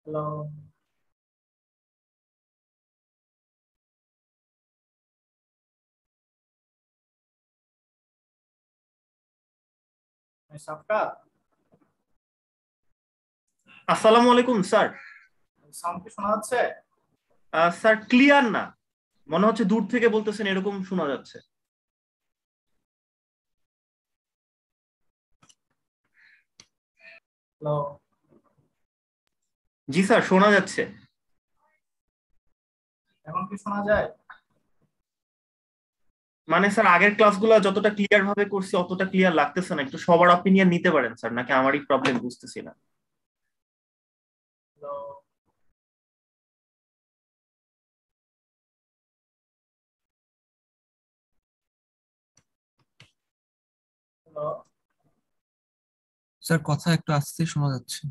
Hello. Shafqat, আসসালামু আলাইকুম sir. Sound কি শোনা যাচ্ছে? স্যার ক্লিয়ার না, মনে হচ্ছে দূর থেকে বলতেছেন এরকম শোনা যাচ্ছে। হ্যালো। জি স্যার, শোনা যাচ্ছে। এখন কি শোনা যায়? মানে স্যার আগের ক্লাসগুলো যতটা ক্লিয়ার ভাবে করছি অতটা ক্লিয়ার লাগতেছে না, একটু সবার অপিনিয়ন নিতে পারেন স্যার, নাকি আমারই প্রবলেম বুঝতেছি না। হ্যালো। হ্যালো। স্যার কথা একটু আস্তে শোনা যাচ্ছে।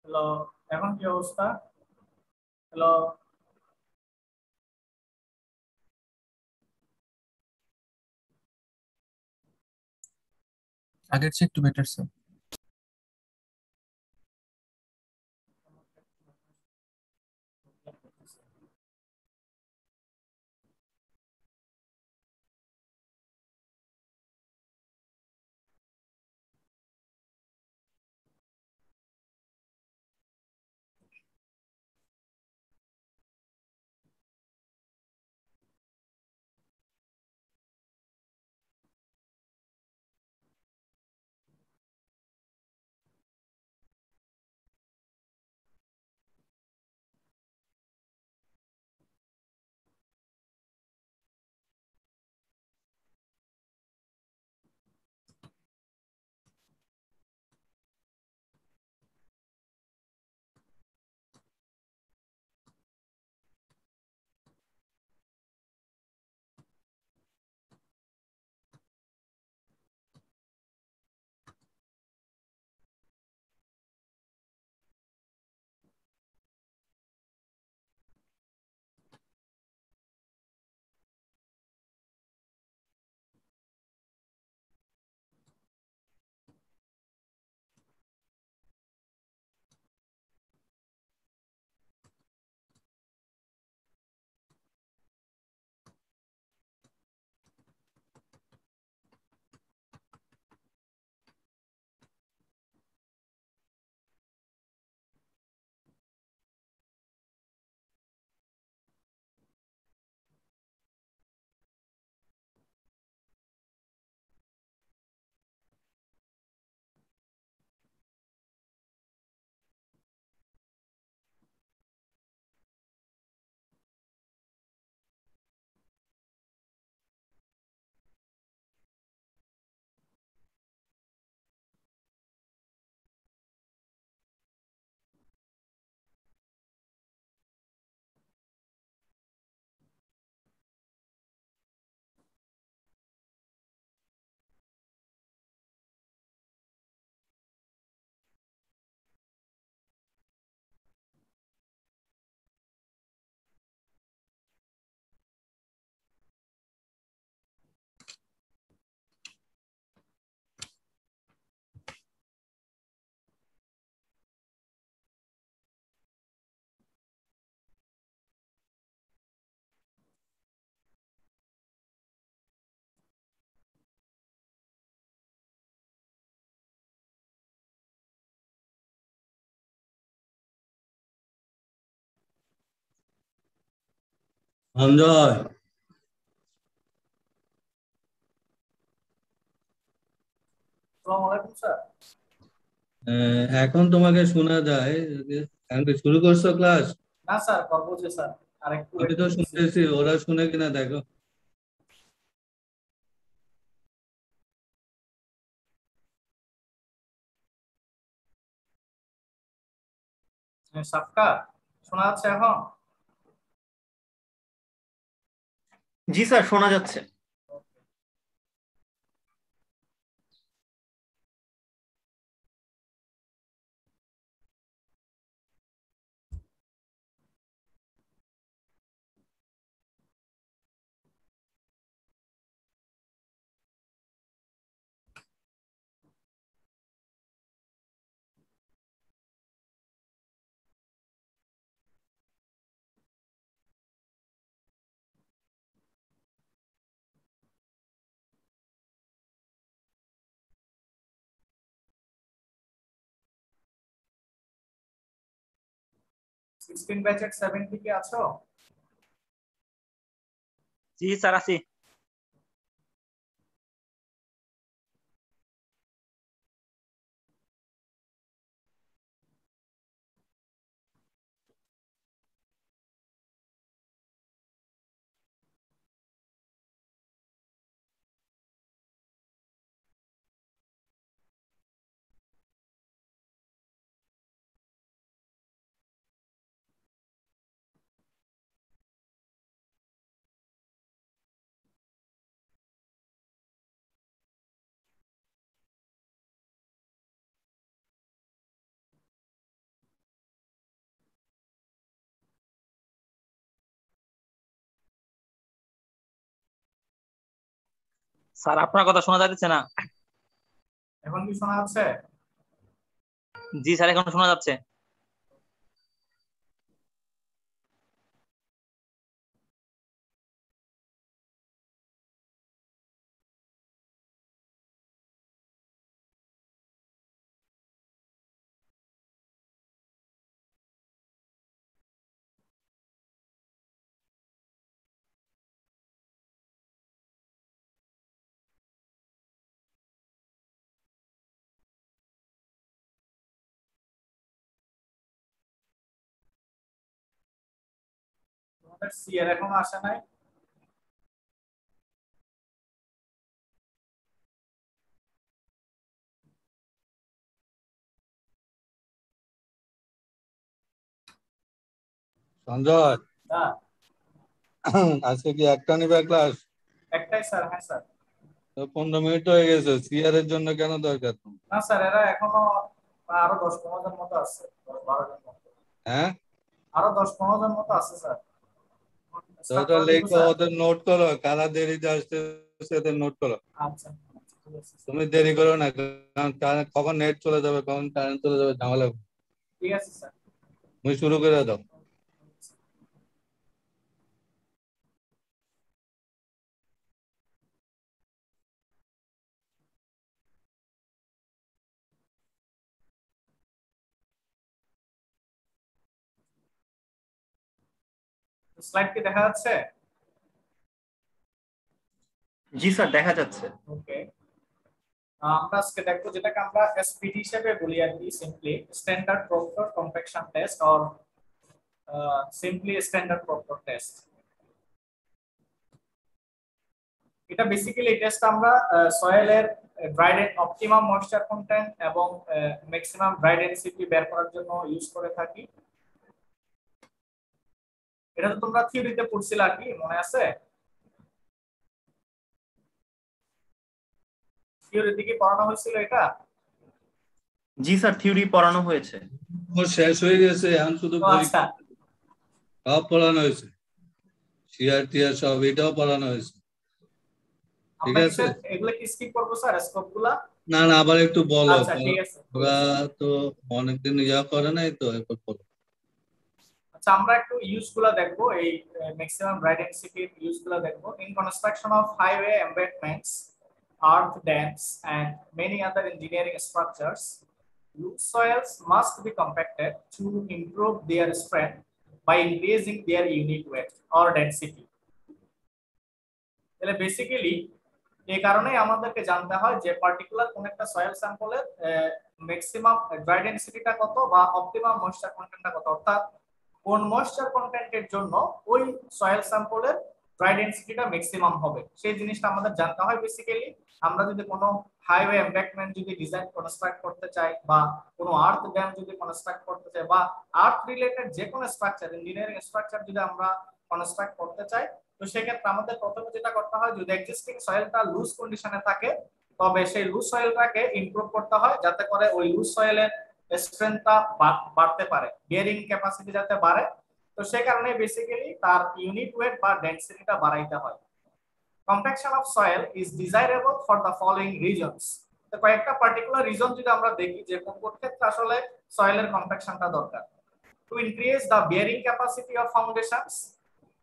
হ্যালো। এখন কি অবস্থা? হ্যালো। আগের চেয়ে একটু বেটার স্যার। সঞ্জয়, আসসালামু আলাইকুম স্যার। এখন তোমাকে শোনা যায়? এখন কি শুরু করছো ক্লাস? না স্যার, করবো যে স্যার, আরেকটু আমি ওয়েট তো করতেছি। শুনতেছি, ওরা শুনে কিনা দেখো। সাফকাত, শোনা যাচ্ছে এখন? জি স্যার, শোনা যাচ্ছে। 16 ব্যাচের 70 কি আছো? জি স্যার আছি। স্যার আপনার কথা শোনা যাচ্ছে না। এখন কি শোনা যাচ্ছে? জি স্যার এখন শোনা যাচ্ছে। তোমাদের সি এর এখনো আসে নাই? সঞ্জয়, না, আজকে কি একটা নিবে ক্লাস? একটাই স্যার। হ্যাঁ স্যার। তো 15 মিনিট হয়ে গেছে, সিআর এর জন্য কেন দরকার তোমার? না স্যার, এরা এখনো আরো 10-15 জন মতো আছে, 10-12 জন মতো। হ্যাঁ, আরো 10-15 জন মতো আছে স্যার। তো স্যার ওটা করে দিব লেখো, স্যার। ওদের নোট করো, কারা দেরিতে আসছে সেটা নোট করো। আচ্ছা আচ্ছা, ঠিক আছে স্যার। তুমি দেরি করো না, কারণ কখন নেট চলে যাবে, কখন কারেন্ট চলে যাবে, ঝামেলা হবে। ঠিক আছে স্যার। তুমি শুরু করে দাও। স্লাইড কি দেখা যাচ্ছে? জি স্যার দেখা যাচ্ছে। ওকে, আমরা আজকে দেখবো যেটাকে আমরা এসপিটি হিসেবে বলি আর কি, simply standard proctor compaction test or simply standard proctor test. এটা বেসিক্যালি এই টেস্ট আমরা সয়েলের ড্রাই অপটিমাম ময়েশ্চার কন্টেন্ট এবং ম্যাক্সিমাম ড্রাই ডেনসিটি বের করার জন্য ইউজ করে থাকি। এটা তো তোমরা থিওরিতে পড়ছিলা, কি মনে আছে? থিওরিতে কি পড়ানো হয়েছিল এটা? জি স্যার থিওরি পড়ানো হয়েছে। ওর শেষ হয়ে গেছে, এখন শুধু ও আচ্ছা, সব পড়ানো হয়েছে, সিআর টিআর সব এটাও পড়ানো হয়েছে। ঠিক আমরা আছে, এগুলো কি স্কিপ করবো স্যার স্কোপগুলা? না না আবার একটু বলো, আচ্ছা ঠিক আছে, ঠিক ওরা আছে। তো অনেকদিন ইয়া করে নাই তো, এরপর বলো। আচ্ছা, আমরা একটু ইউজ গুলা দেখবো, এই ম্যাক্সিমাম ড্রাই ডেনসিটির ইউজ গুলা দেখবো। In construction of highway embankments, earth dams and many other engineering structures, loose soils must be compacted to improve their strength by increasing their unit weight or density. তাহলে basically এই কারণেই আমাদেরকে জানতে হয় যে particular কোন একটা সয়েল স্যাম্পলের ম্যাক্সিমাম ড্রাই ডেনসিটিটা কত বা অপটিমাম ময়েশ্চার কন্টেন্টটা কত, অর্থাৎ কোন ময়েশ্চার কন্টেন্টের জন্য ওই সয়েল স্যাম্পলের ড্রাই ডেনসিটিটা ম্যাক্সিমাম হবে, সেই জিনিসটা আমাদের জানতে হয় বেসিক্যালি। আমরা যদি কোনো হাইওয়ে এমব্যাঙ্কমেন্ট যদি ডিজাইন কনস্ট্রাক্ট করতে চাই বা কোনো আর্থ ড্যাম যদি কনস্ট্রাক্ট করতে চাই বা আর্থ রিলেটেড যে কোনো স্ট্রাকচার, ইঞ্জিনিয়ারিং স্ট্রাকচার যদি আমরা কনস্ট্রাক্ট করতে চাই, তো সেক্ষেত্রে আমাদের প্রথমে যেটা করতে হয়, যদি এক্সিস্টিং সয়েলটা লুজ কন্ডিশনে থাকে তবে সেই লুজ সয়েলটাকে ইমপ্রুভ করতে হয় যাতে করে ওই লুজ সয়েলের স্ট্রেংথটা বাড়তে পারে, বিয়ারিং ক্যাপাসিটি যাতে বাড়ে। তো সেই কারণে বেসিক্যালি তার ইউনিট ওয়েট বা ডেনসিটিটা বাড়াইতে হয়। Compaction of soil is desirable for the following reasons. তো কয়েকটা পার্টিকুলার রিজন যদি আমরা দেখি যে কোন কোন ক্ষেত্রে আসলে সয়েলের কম্প্যাকশনটা দরকার। To increase the bearing capacity of foundations,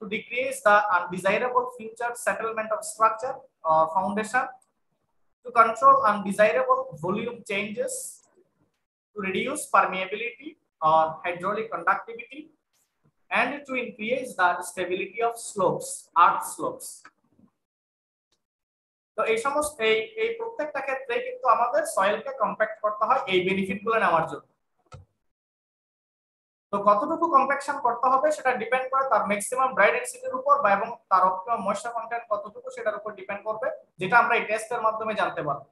to decrease the undesirable future settlement of structure or foundation, to control undesirable volume changes, to reduce permeability or hydraulic conductivity, and to increase the stability of slopes, earth slopes. তো এই সমস্ত এই প্রত্যেকটা ক্ষেত্রে কিন্তু আমাদের সয়েলকে compact করতে হয় এই বেনিফিটগুলো নেওয়ার জন্য। তো কতটুকু কম্প্যাকশন করতে হবে সেটা ডিপেন্ড করে তার ম্যাক্সিমাম ড্রাই ডেনসিটির উপর বা এবং তার অপটিমাম ময়েশ্চার কন্টেন্ট কতটুকু সেটার উপর ডিপেন্ড করবে, যেটা আমরা এই টেস্টের মাধ্যমে জানতে পারবো।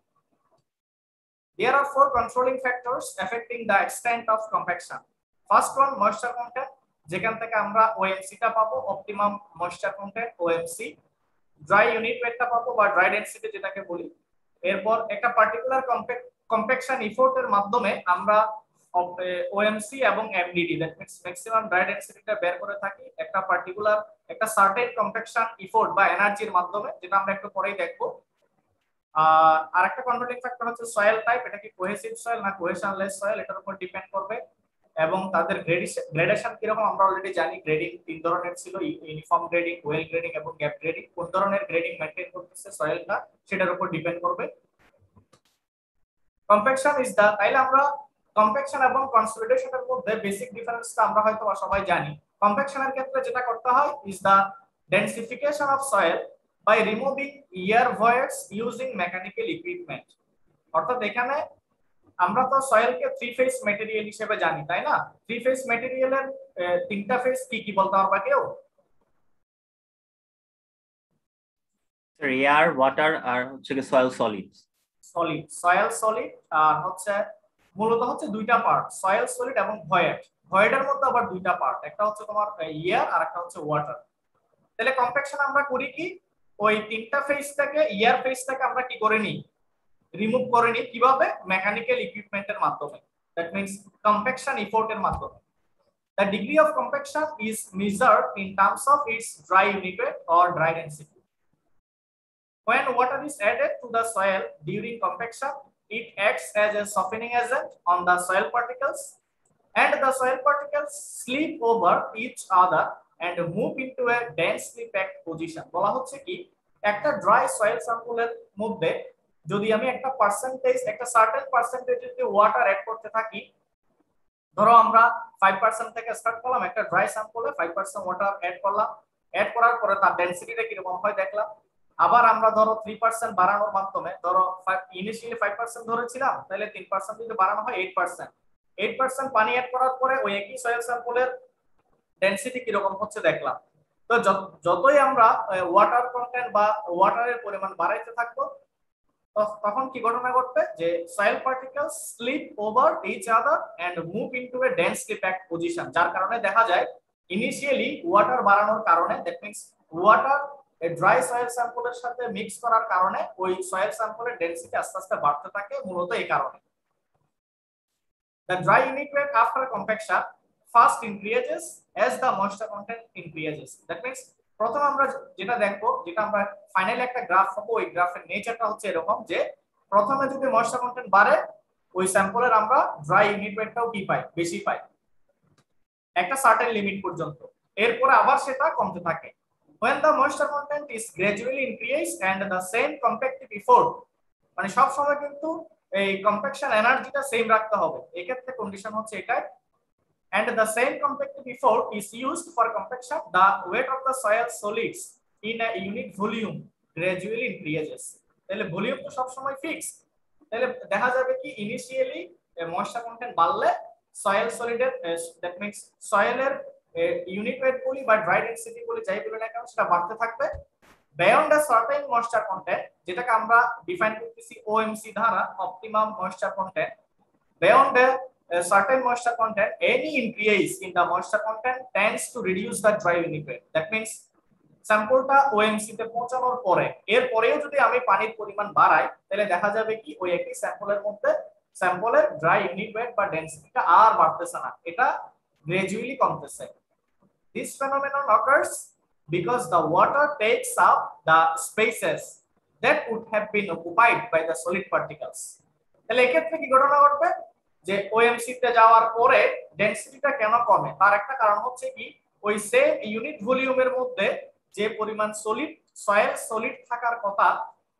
There are 4 controlling factors affecting the extent of compaction. First one, moisture content, যেখান থেকে আমরা OMC টা পাবো, optimum moisture content OMC। Dry unit ওয়েটটা পাবো বা ড্রাই ডেনসিটি যেটাকে বলি। এরপর একটা পার্টিকুলার কম্প্যাকশন এফোর্টের মাধ্যমে আমরা OMC এবং MDD, that means maximum dry ডেনসিটিটা বের করে থাকি একটা পার্টিকুলার একটা সার্টেন কম্প্যাকশন এফোর্ট বা এনার্জির মাধ্যমে, যেটা আমরা একটু পরেই দেখবো। আর একটা কন্ট্রোলিং ফ্যাক্টর হচ্ছে সয়েল টাইপ, এটা কি কোহেসিভ সয়েল না কোহেশনলেস সয়েল, এটার উপর ডিপেন্ড করবে। এবং তাদের গ্রেডেশন কিরকম আমরা অলরেডি জানি, গ্রেডিং 3 ধরনের ছিল, ইউনিফর্ম গ্রেডিং, ওয়েল গ্রেডিং এবং গ্যাপ গ্রেডিং। কোন ধরনের গ্রেডিং মেইনটেইন করতেছে সয়েলটা সেটার উপর ডিপেন্ড করবে। কম্প্যাকশন ইজ দা, তাইলে আমরা কম্প্যাকশন এবং কনসলিডেশনের মধ্যে বেসিক ডিফারেন্সটা আমরা হয়তো সবাই জানি। কম্প্যাকশনের ক্ষেত্রে যেটা করতে হয় is the densification of soil by removing air voids using mechanical equipment। অর্থাৎ এখানে আমরা তো সয়েলকে 3 ফেজ ম্যাটেরিয়াল হিসেবে জানি, তাই না? 3 ফেজ ম্যাটেরিয়ালের 3টা ফেজ কি কি বলতে পারবা কেউ? স্যার এয়ার, ওয়াটার আর হচ্ছে কি soil solids. Solid, soil solid আর হচ্ছে মূলত হচ্ছে 2টা পার্ট, সয়েল সলিড এবং ভয়েড। ভয়েডের মধ্যে আবার 2টা পার্ট, একটা হচ্ছে তোমার এয়ার আর একটা হচ্ছে ওয়াটার। তাহলে কম্প্যাকশন আমরা করি কি, ওই 3টা ফেজ থেকে এয়ার ফেজটাকে আমরা কি করে নিই, রিমুভ করে নিই। কিভাবে? মেকানিক্যাল ইকুইপমেন্টের মাধ্যমে, দ্যাট মিন্স কম্প্যাকশন এফোর্টের মাধ্যমে। The degree of compaction is measured in terms of its dry unit weight or dry density. When water is added to the soil during compaction, it acts as a softening agent on the soil particles, and the soil particles slip over each other and move into a densely packed position। বলা হচ্ছে কি, একটা dry soil স্যাম্পলের মধ্যে যদি আমি একটা percentage, একটা certain percentage যদি ওয়াটার অ্যাড করতে থাকি, ধরো আমরা 5% থেকে স্টার্ট করলাম, একটা ড্রাই স্যাম্পলে 5% ওয়াটার অ্যাড করলাম, অ্যাড করার পরে তার ডেনসিটিটা কিরকম হয় দেখলাম। আবার আমরা ধরো 3% বাড়ানোর মাধ্যমে, ধরো ইনিশিয়ালি 5% ধরেছিলাম, তাহলে 3% যদি বাড়ানো হয় 8% পানি অ্যাড করার পরে ওই একই সয়েল স্যাম্পলের ডেনসিটি কিরকম হচ্ছে দেখলাম। তো যতই আমরা ওয়াটার কন্টেন্ট বা ওয়াটারের পরিমাণ বাড়াইতে থাকবো, তখন কি ঘটনা ঘটবে, যে soil particles slip over each other and move into a densely packed position. যার কারণে দেখা যায় ইনিশিয়ালি ওয়াটার বাড়ানোর কারণে, that means water dry soil স্যাম্পলের সাথে মিক্স করার কারণে ওই সয়েল স্যাম্পলের ডেন্সিটি আস্তে আস্তে বাড়তে থাকে, মূলত এই কারণে। The dry unit weight after compaction first increases as the moisture content increases. That means প্রথম আমরা যেটা দেখবো, যেটা আমরা ফাইনালি একটা গ্রাফ পাবো, ওই গ্রাফের নেচারটা হচ্ছে এরকম যে প্রথমে যদি ময়েশ্চার কন্টেন্ট বাড়ে, ওই স্যাম্পলের আমরা ড্রাই ইউনিট ওয়েটটাও কি পাই, বেশি পাই একটা সার্টেন লিমিট পর্যন্ত। এরপরে আবার সেটা কমতে থাকে। When the moisture content is gradually increased and the same compactive effort, মানে সব সময় কিন্তু এই কম্প্যাকশন এনার্জিটা সেম রাখতে হবে, এই ক্ষেত্রে কন্ডিশন হচ্ছে এটাই। And the same compactive effort is used for compaction, the weight of the soil solids in a unit volume gradually increases। তাহলে ভলিউম তো সব সময় ফিক্স, তাহলে দেখা যাবে কি ইনিশিয়ালি ময়েশ্চার কন্টেন্ট বাড়লে সয়েল সলিডের, দ্যাট মিন্স সয়েলের ইউনিট ওয়েট বলি বা ড্রাই ডেনসিটি বলি, যাই বলি না কেন, সেটা বাড়তে থাকবে। Beyond a certain moisture content, যেটাকে আমরা ডিফাইন করতেছি OMC দ্বারা, optimum moisture content, beyond a certain moisture content, any increase in the moisture content tends to reduce the dry unit weight. That means স্যাম্পলটা OMC তে পৌঁছানোর পরে, এর পরেও যদি আমি পানির পরিমাণ বাড়াই, তাহলে দেখা যাবে কি ওই একই স্যাম্পলের মধ্যে স্যাম্পলের ড্রাই ইউনিট ওয়েট বা ডেনসিটিটা আর বাড়তেছে না, এটা গ্রাজুয়ালি কমতেছে। This phenomenon occurs because the water takes up the spaces that would have been occupied by the solid particles। তাহলে এক্ষেত্রে কি ঘটনা ঘটবে, যে OMC তে যাওয়ার পরে ডেনসিটিটা কেন কমে, তার একটা কারণ হচ্ছে কি ওই সেম ইউনিট ভলিউমের মধ্যে যে পরিমাণ সয়েল সলিড থাকার কথা,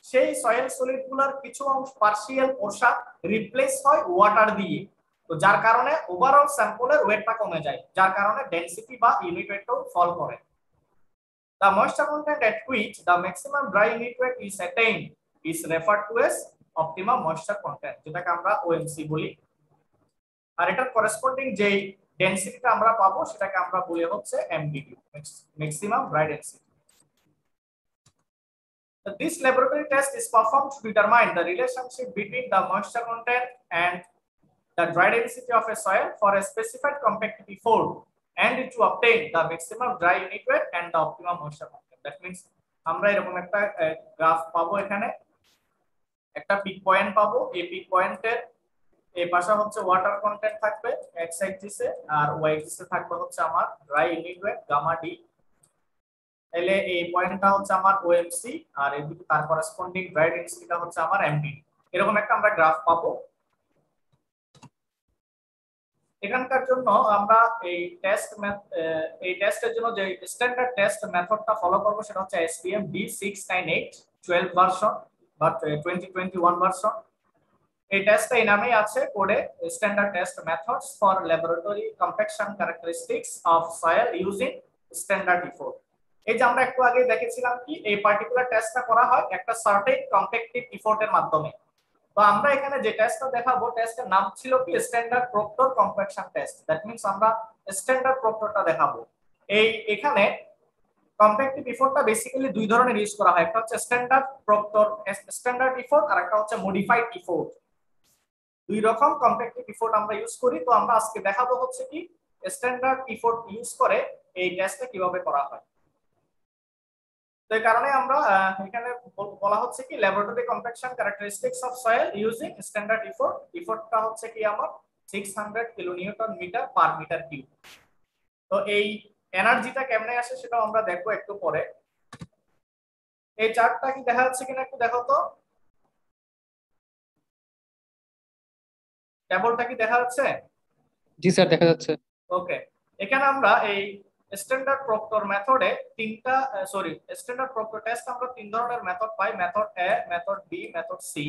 সেই সয়েল সলিডগুলোর কিছু অংশ পার্শিয়াল পোর্শন রিপ্লেস হয় ওয়াটার দিয়ে। তো যার কারণে ওভারঅল স্যাম্পলের ওয়েটটা কমে যায়, যার কারণে ডেনসিটি বা ইউনিট ওয়েটটাও ফল করে। The moisture content at which the maximum dry unit weight is attained is referred to as optimum moisture content, যেটাকে আমরা OMC বলি। আর এটার করেসপন্ডিং যে ডেনসিটিটা আমরা পাবো সেটাকে আমরা বলি হচ্ছে MDD, maximum dry density. So this laboratory test is performed to determine the relationship between the moisture content and the dry density of a soil for a specified compactivity fold, and to obtain the maximum dry unit weight and the optimum moisture content. That means আমরা এরকম একটা graph পাবো, এখানে একটা pick point পাবো। এই pick পয়েন্টের এই পাশে হচ্ছে ওয়াটার কন্টেন্ট থাকবে এক্স অ্যাক্সিসে, আর ওয়াই অ্যাক্সিসে থাকবে হচ্ছে আমার dry unit weight gamma D. তাহলে এই পয়েন্টটা হচ্ছে আমার ওএমসি, আর এদিকে তার করেসপন্ডিং ড্রাই ডেনসিটিটা হচ্ছে আমার এমডি। এরকম একটা আমরা গ্রাফ পাবো। এখানকার জন্য আমরা এই টেস্টের জন্য যে স্ট্যান্ডার্ড টেস্ট মেথডটা ফলো করব সেটা হচ্ছে SPM D698 12 ভার্সন বা 2021 ভার্সন। এই টেস্টটা এই নামেই আছে কোডে, standard test methods for laboratory compaction characteristics of soil using standard E4। এই যে আমরা একটু আগে দেখেছিলাম কি এই পার্টিকুলার টেস্টটা করা হয় একটা সার্টেন কম্প্যাক্টিভ ইফোর্টের মাধ্যমে। তো আমরা এখানে যে টেস্টটা দেখাবো টেস্টের নাম ছিল কি standard proctor compaction test. That means আমরা স্ট্যান্ডার্ড প্রক্টরটা দেখাবো। এখানে কম্প্যাক্টিভ ইফোর্টটা বেসিক্যালি দুই ধরনের ইউজ করা হয়, একটা হচ্ছে স্ট্যান্ডার্ড প্রক্টর স্ট্যান্ডার্ড ইফোর্ট, আর একটা হচ্ছে মডিফাইড ইফোর্ট। দুই রকম কম্প্যাক্টিভ ইফোর্ট আমরা ইউজ করি। তো আমরা আজকে দেখাবো হচ্ছে কি স্ট্যান্ডার্ড ইফোর্ট ইউজ করে এই টেস্টটা কিভাবে করা হয়। তো এই কারণে আমরা এখানে বলা হচ্ছে কি laboratory compaction characteristics of soil using standard effort. ইফোর্টটা হচ্ছে কি আমার 600 kilonewton metre per metre cube. তো এই এনার্জিটা কেমনে আসে সেটাও আমরা দেখবো একটু পরে। এই চার্টটা কি দেখা যাচ্ছে কিনা একটু দেখো তো, টেবলটা কি দেখা যাচ্ছে? জি স্যার দেখা যাচ্ছে। ওকে, এখানে আমরা এই স্ট্যান্ডার্ড প্রক্টর মেথডে স্ট্যান্ডার্ড প্রক্টর টেস্ট আমরা তিন ধরনের মেথড পাই, মেথড এ, মেথড বি, মেথড সি।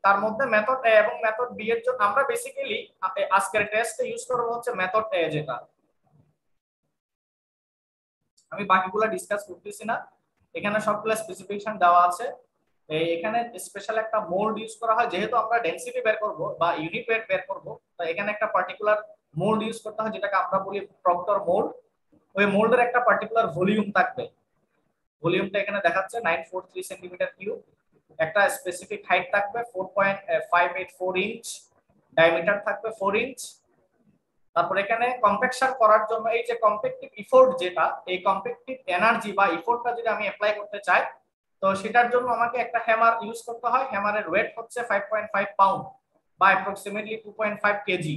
তার মধ্যে মেথড এ এবং মেথড বি এর জন্য আমরা বেসিক্যালি আজকের টেস্টে ইউজ করব হচ্ছে মেথড এ, যেটা আমি বাকিগুলো ডিসকাস করতেছি না, এখানে সবগুলো স্পেসিফিকেশন দেওয়া আছে। এখানে স্পেশাল একটা মোল্ড ইউজ করা হয়, যেহেতু আমরা ডেনসিটি বের করব বা ইউনিট ওয়েট বের করব, তো এখানে একটা পার্টিকুলার মোল্ড ইউজ করতে হয় যেটাকে আমরা বলি প্রক্টর মোল্ড। ওই মোল্ডের একটা পার্টিকুলার ভলিউম থাকবে, ভলিউমটা এখানে দেখাচ্ছে 943 সেন্টিমিটার কিউব। একটা স্পেসিফিক হাইট থাকবে 4.584 ইঞ্চ, ডায়ামিটার থাকবে 4 ইঞ্চ। তারপর এখানে কম্প্যাকশন করার জন্য এই যে কম্প্যাক্টিভ ইফোর্ট, যেটা এই কম্প্যাক্টিভ এনার্জি বা ইফোর্টটা যদি আমি অ্যাপ্লাই করতে চাই, তো সেটার জন্য আমাকে একটা হ্যামার ইউজ করতে হয়। হ্যামারের ওয়েট হচ্ছে 5.5 পাউন্ড বা অ্যাপ্রক্সিমেটলি 2.5 কেজি।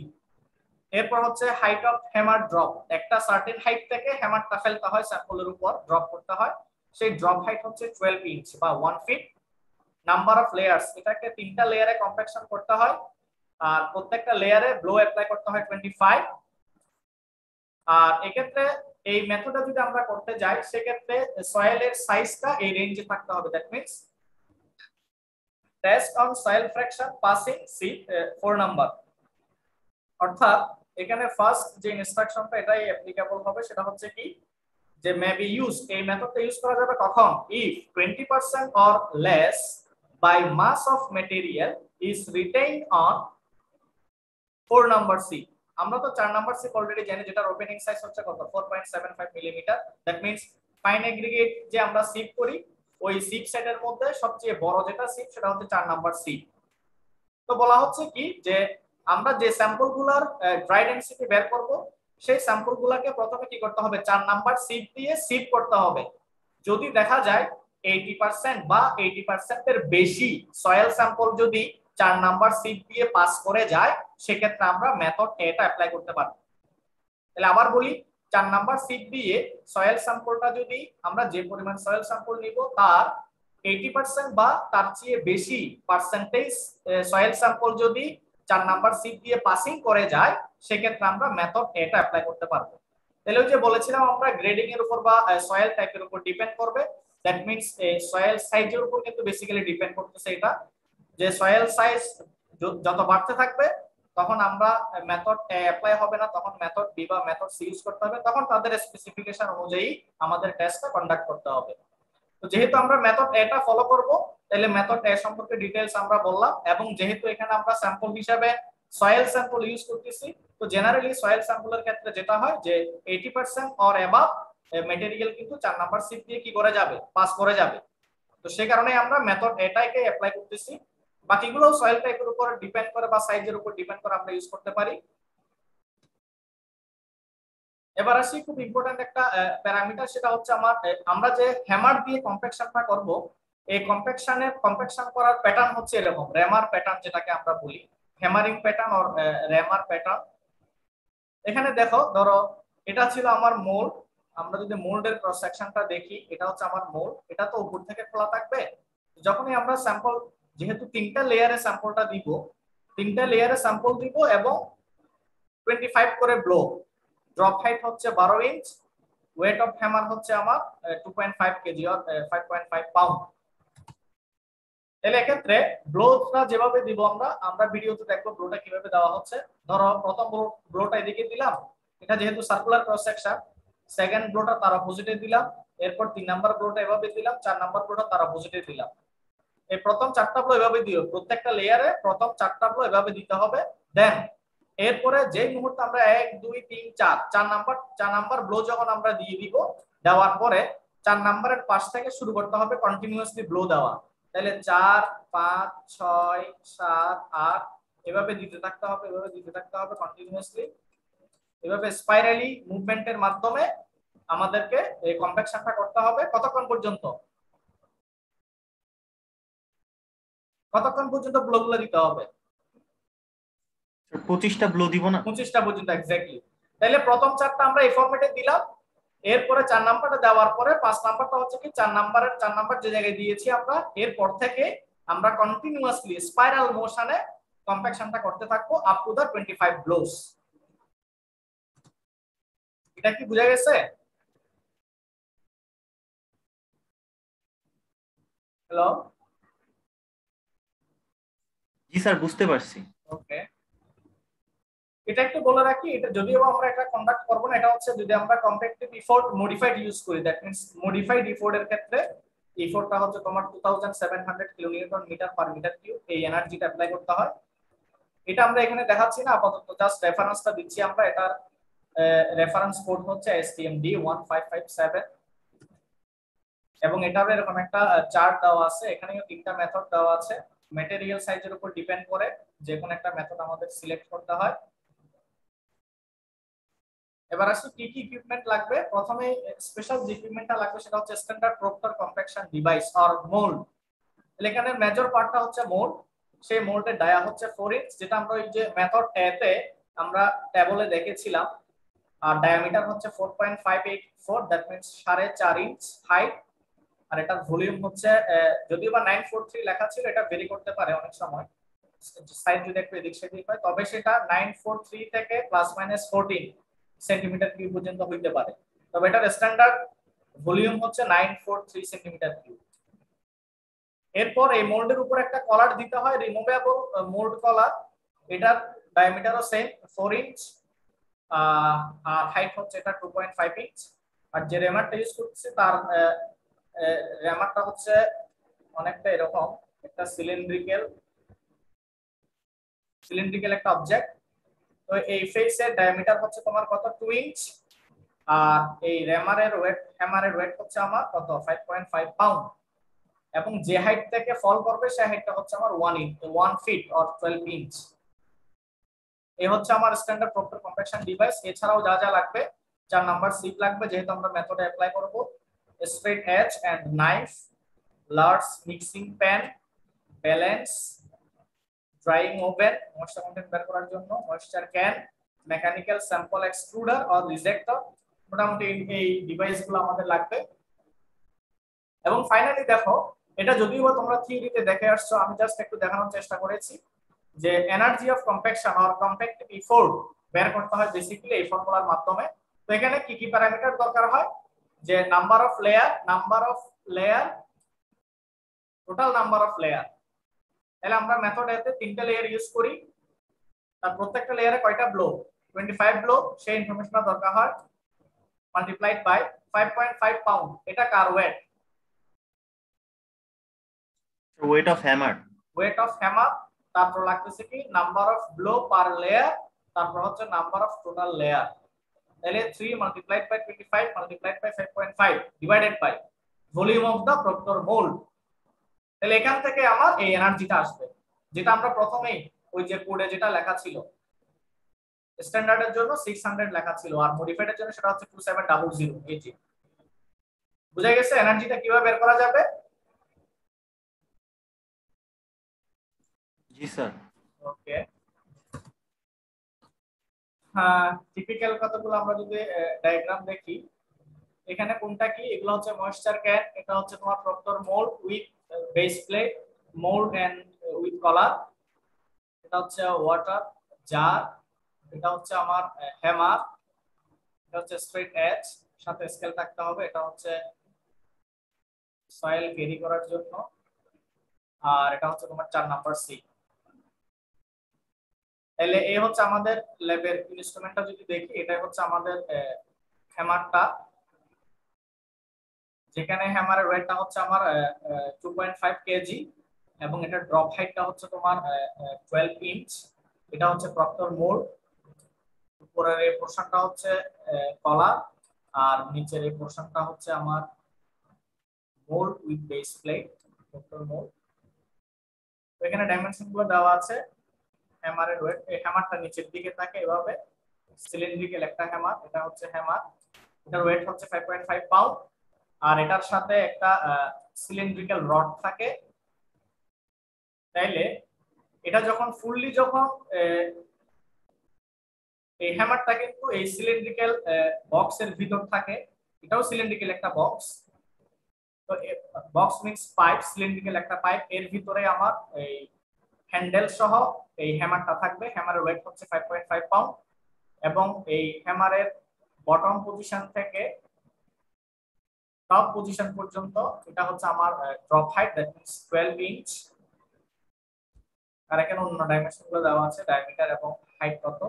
এরপর হচ্ছে হাইট অফ হ্যামার ড্রপ, একটা সার্টেন হাইট থেকে হ্যামারটা ফেলতে হয় স্যাম্পলের উপর, ড্রপ করতে হয়, সেই ড্রপ হাইট হচ্ছে 12 ইঞ্চ বা 1 ফিট। নাম্বার অফ লেয়ার্স, এটাকে তিনটা লেয়ারে কম্প্যাকশন করতে হয়, আর প্রত্যেকটা লেয়ারে ব্লো অ্যাপ্লাই করতে হয় 25। আর এক্ষেত্রে এই মেথডে যদি আমরা করতে যাই সেক্ষেত্রে সয়েলের সাইজটা এই রেঞ্জে থাকতে হবে। That means test on soil fraction passing sieve 4 number. অর্থাৎ এখানে ফার্স্ট যে ইনস্ট্রাকশনটা এটাই অ্যাপ্লিকেবল হবে, সেটা হচ্ছে কি যে মে বি ইউজ, এই মেথডটা ইউজ করা যাবে কখন, if 20% or less by mass of material is retained on 4 number sieve. আমরা তো 4 নাম্বার সি অলরেডি জানি, যেটার ওপেনিং সাইজ হচ্ছে কত 4.75 millimetre. That means fine aggregate যে আমরা সিপ করি, ওই সিপ সেটের মধ্যে সবচেয়ে বড় যেটা সিপ সেটা হচ্ছে 4 নাম্বার সি। তো বলা হচ্ছে কি যে আমরা যে স্যাম্পলগুলোর ড্রাই ডেনসিটি বের করব, সেই স্যাম্পলগুলোকে প্রথমে কি করতে হবে, 4 নাম্বার সিপ দিয়ে সিপ করতে হবে। যদি দেখা যায় 80% বা 80% এর বেশি সয়েল স্যাম্পল যদি 4 নাম্বার সিপ দিয়ে পাস করে যায়, সেক্ষেত্রে আমরা মেথড এটা অ্যাপ্লাই করতে পারবো। তাহলে আবার বলি, 4 নাম্বার সিপ দিয়ে সয়েল স্যাম্পলটা যদি আমরা যে পরিমাণ সয়েল স্যাম্পল নিব তার 80% বা তার চেয়ে বেশি পার্সেন্টেজ সয়েল স্যাম্পল যদি 4 নাম্বার সিপ দিয়ে পাসিং করে যায়, সেক্ষেত্রে আমরা মেথড এটা অ্যাপ্লাই করতে পারবো। তাহলে ওই যে বলেছিলাম আমরা গ্রেডিং এর উপর বা সয়েল টাইপের উপর ডিপেন্ড করবে। দ্যাট মিন্স সয়েল সাইজের উপর কিন্তু বেসিক্যালি ডিপেন্ড করতেছে এটা, যে সয়েল সাইজ যত বাড়তে থাকবে তখন আমরা মেথড এ অ্যাপ্লাই হবে না, তখন মেথড বি বা মেথড সি ইউজ করতে হবে, তখন তাদের স্পেসিফিকেশন অনুযায়ী আমাদের টেস্টটা কন্ডাক্ট করতে হবে। তো যেহেতু আমরা মেথড এটা ফলো করব, তাহলে মেথড এ সম্পর্কে ডিটেইলস আমরা বললাম, এবং যেহেতু এখানে আমরা স্যাম্পল হিসাবে সয়েল স্যাম্পল ইউজ করতেছি, তো জেনারেলি সয়েল স্যাম্পলের ক্ষেত্রে যেটা হয় যে 80% অর অ্যাবাভ ম্যাটেরিয়াল কিন্তু 4 নাম্বার সিট দিয়ে কি করে যাবে, পাস করে যাবে। তো সেই কারণে আমরা মেথড এটাকে অ্যাপ্লাই করতেছি, বাকিগুলো সয়েল টাইপের উপর ডিপেন্ড করে বা সাইজের উপর ডিপেন্ড করে আমরা ইউজ করতে পারি। এবার আসি খুব ইম্পর্টেন্ট একটা প্যারামিটার, সেটা হচ্ছে আমরা যে হ্যামার দিয়ে কম্প্যাকশনটা করব, এই কম্প্যাকশন করার প্যাটার্ন হচ্ছে এরকম র্যামার প্যাটার্ন, যেটাকে আমরা বলি হ্যামারিং প্যাটার্ন অর র্যামার প্যাটার্ন। এখানে দেখো, ধরো এটা ছিল আমার মোল্ড, আমরা যদি মোল্ডের ক্রস সেকশনটা দেখি, এটা হচ্ছে আমার মোল্ড, এটা তো উপর থেকে খোলা থাকবে। যখনই আমরা স্যাম্পল, যেহেতু 3টা লেয়ারে স্যাম্পলটা দিব, 3টা লেয়ারে স্যাম্পল দিব এবং 25 করে ব্লো, ড্রপ হাইট হচ্ছে 12 ইঞ্চ, ওয়েট অফ হ্যামার হচ্ছে আমার 2.5 কেজি অর 5.5 পাউন্ড। তাহলে এক্ষেত্রে ব্লোটা যেভাবে দিব আমরা ভিডিওতে দেখবো ব্লোটা কিভাবে দেওয়া হচ্ছে। ধরো প্রথম ব্লোটা এদিকে দিলাম, এটা যেহেতু সার্কুলার ক্রস সেকশন, সেকেন্ড ব্লোটা তার অপোজিটে দিলাম, এরপর 3 নাম্বার ব্লোটা এভাবে দিলাম, 4 নাম্বার ব্লোটা তার অপোজিটে দিলাম। এই প্রথম 4টা ব্লো এভাবে দিও, প্রত্যেকটা লেয়ারে প্রথম 4টা ব্লো এভাবে দিতে হবে। দেন এরপরে যেই মুহূর্তে আমরা 1 2 3 4 নাম্বার ব্লো যখন আমরা দিয়ে দিব, দেওয়ার পরে 4 নাম্বারের পাশ থেকে শুরু করতে হবে কন্টিনিউয়াসলি ব্লো দেওয়া। তাহলে 4 5 6 7 8 এভাবে দিতে থাকতে হবে, এভাবে দিতে থাকতে হবে কন্টিনিউয়াসলি, এভাবে স্পাইরালি মুভমেন্টের মাধ্যমে আমাদেরকে এই কম্প্যাকশনটা করতে হবে। কতক্ষণ পর্যন্ত ব্লোগুলো দিতে হবে? 25টা ব্লো দিব না? 25টা পর্যন্ত এক্স্যাক্টলি। তাহলে প্রথম 4টা আমরা এই ফরম্যাটে দিলাম, এরপরে 4 নাম্বারটা দেওয়ার পরে 5 নাম্বারটা হচ্ছে কি 4 নাম্বার যে জায়গায় দিয়েছি আমরা, এরপর থেকে আমরা কন্টিনিউয়াসলি স্পাইরাল মোশনে কম্প্যাকশনটা করতে থাকবো আপ টু দা 25 ব্লোস। এটা কি বুঝা গেছে? হ্যালো? জি স্যার, বুঝতে পারছি। ওকে, এটা একটু বলে রাখি, এটা যদিও আমরা এটা কন্ডাক্ট করব না, এটা হচ্ছে যদি আমরা কম্প্যাক্টিভ ইফোর্ট মডিফাইড ইউজ করি, দ্যাট মিন্স মডিফাইড ইফোর্ট এর ক্ষেত্রে ইফোর্টটা হচ্ছে তোমার 2700 kilonewton metre per metre cube, এই এনার্জিটা অ্যাপ্লাই করতে হয়। এটা আমরা এখানে দেখাচ্ছি না, আপাতত জাস্ট রেফারেন্সটা দিচ্ছি আমরা। এটার রেফারেন্স কোড হচ্ছে STMD 1557 এবং এটার এরকম একটা চার্ট দেওয়া আছে, এখানেও 3টা মেথড দেওয়া আছে, ম্যাটেরিয়াল সাইজের উপর ডিপেন্ড করে যে কোন একটা মেথড আমাদের সিলেক্ট করতে হয়। এবার আসি কি কি ইকুইপমেন্ট লাগবে। প্রথমে স্পেশাল যে ইকুইপমেন্টটা লাগবে সেটা হচ্ছে standard proctor compaction device or mould. এখানে মেজর পার্টটা হচ্ছে মোল্ড, সেই মোল্ডের ডায়া হচ্ছে 4 ইঞ্চ, যেটা আমরা ওই যে মেথড এ তে আমরা টেবলে দেখেছিলাম, আর ডায়ামিটার হচ্ছে 4.584, দ্যাট মিন্স 4.5 ইঞ্চ হাইট। আর এটার ভলিউম হচ্ছে যদিও বা 943 লেখা ছিল, এটা ভেরি করতে পারে অনেক সময়, সাইজ যদি একটু এদিক সেদিক হয়, তবে সেটা 943 থেকে +- 14 সেন্টিমিটার কিউব পর্যন্ত হইতে পারে, তবে এটার স্ট্যান্ডার্ড ভলিউম হচ্ছে 943 সেন্টিমিটার কিউব। এরপর এই মোল্ডের উপর একটা কলার দিতে হয়, রিমুভেবল মোল্ড কলার, এটার ডায়ামিটারও সেম 4 ইঞ্চ, আর হাইট হচ্ছে এটা 2.5 ইঞ্চ। আর যে র্যামারটা ইউজ করতেছি তার র্যামারটা হচ্ছে অনেকটা এরকম একটা সিলিন্ড্রিক্যাল একটা অবজেক্ট। তো এই ফেসের ডায়ামিটার হচ্ছে তোমার কত, 2 ইঞ্চ, আর এই হ্যামারের ওয়েট হচ্ছে আমার কত, 5.5 পাউন্ড, এবং যে হাইট থেকে ফল করবে সেই হাইটটা হচ্ছে আমার 1 ফিট অর 12 ইঞ্চ। এই হচ্ছে আমার স্ট্যান্ডার্ড প্রক্টর কম্প্যাকশন ডিভাইস। এছাড়াও যা যা লাগবে, 4 নাম্বার সিট লাগবে, যেহেতু আমরা মেথডে অ্যাপ্লাই করব, straight edge and knife, large mixing pan, balance, drying oven moisture content বের করার জন্য, moisture can, mechanical sample extruder or rejector, মোটামুটি এই ডিভাইসগুলো আমাদের লাগবে। এবং ফাইনালি দেখো, এটা যদিও তোমরা থিওরিতে দেখে আসছো, আমি জাস্ট একটু দেখানোর চেষ্টা করেছি যে energy of compaction or compactive effort বের করতে হয় বেসিক্যালি এই ফর্মুলার মাধ্যমে। তো এখানে কি কি প্যারামিটার দরকার হয়, যে number of layer, total number of layer, তাহলে আমরা মেথড এতে তিনটা লেয়ার ইউজ করি, তার প্রত্যেকটা লেয়ারে কয়টা ব্লো, 25 ব্লো, সেই ইনফরমেশনটা দরকার হয়, মাল্টিপ্লাইড বাই 5.5 পাউন্ড। এটা কার weight? Weight of hammer. Weight of hammer. তারপর লাগতেছে কি number of blow per layer, তারপর হচ্ছে নাম্বার অফ টোটাল লেয়ার। তাহলে 3 multiplied by 25 multiplied by 5.5 divided by volume of the Proctor mould. তাহলে এখান থেকে আমার এই এনার্জিটা আসবে, যেটা আমরা প্রথমেই ওই যে কোডে যেটা লেখা ছিল, স্ট্যান্ডার্ডের জন্য 600 লেখা ছিল আর মডিফাইডের জন্য সেটা হচ্ছে 2700। এই যে বুঝা গেছে এনার্জিটা কিভাবে বের করা যাবে? জি স্যার। ওকে, হ্যাঁ, টিপিক্যাল কতগুলো আমরা যদি ডায়াগ্রাম দেখি, এখানে কোনটা কি, এগুলো হচ্ছে ময়েশ্চার ক্যান, এটা হচ্ছে তোমার Proctor mould with base plate, mould and with collar, এটা হচ্ছে ওয়াটার জার, এটা হচ্ছে আমার হ্যামার, এটা হচ্ছে স্ট্রেট এজ, সাথে স্কেল থাকতে হবে, এটা হচ্ছে সয়েল ক্যারি করার জন্য, আর এটা হচ্ছে তোমার 4 নাম্বার সি। তাহলে এই হচ্ছে আমাদের ল্যাবের ইনস্ট্রুমেন্টটা যদি দেখি, এটা হচ্ছে আমাদের হ্যামারটা, যেখানে হ্যামারের ওয়েটটা হচ্ছে আমার 2.5 কেজি এবং এটা ড্রপ হাইটটা হচ্ছে তোমার 12 ইঞ্চ। এটা হচ্ছে প্রক্টর মোল্ড, উপরের এই পোরশনটা হচ্ছে কলার আর নিচের এই পোরশনটা হচ্ছে আমার mould with base plate, proctor mould. তো এখানে ডাইমেনশন গুলো দেওয়া আছে। হ্যামারের ওয়েট, এই হ্যামারটা নিচের দিকে থাকে এভাবে, সিলিন্ড্রিক্যাল একটা হ্যামার, এটা হচ্ছে হ্যামার, এটার ওয়েট হচ্ছে 5.5 পাউন্ড আর এটার সাথে একটা সিলিন্ড্রিক্যাল রড থাকে। তাইলে এটা যখন ফুললি যখন এই হ্যামারটা কিন্তু এই সিলিন্ড্রিক্যাল বক্সের ভিতর থাকে, এটাও সিলিন্ড্রিক্যাল একটা বক্স, তো বক্স মিন্স পাইপ, সিলিন্ড্রিক্যাল একটা পাইপ, এর ভিতরে আমার এই হ্যান্ডেল সহ এই হ্যামারটা থাকবে। হ্যামারের ওয়েট হচ্ছে 5.5 পাউন্ড এবং এই হ্যামারের বটম পজিশন থেকে টপ পজিশন পর্যন্ত এটা হচ্ছে আমার drop height, that means 12 inch. আর এখানে অন্য ডাইমেনশন গুলো দেওয়া আছে, ডায়ামিটার এবং হাইট কত।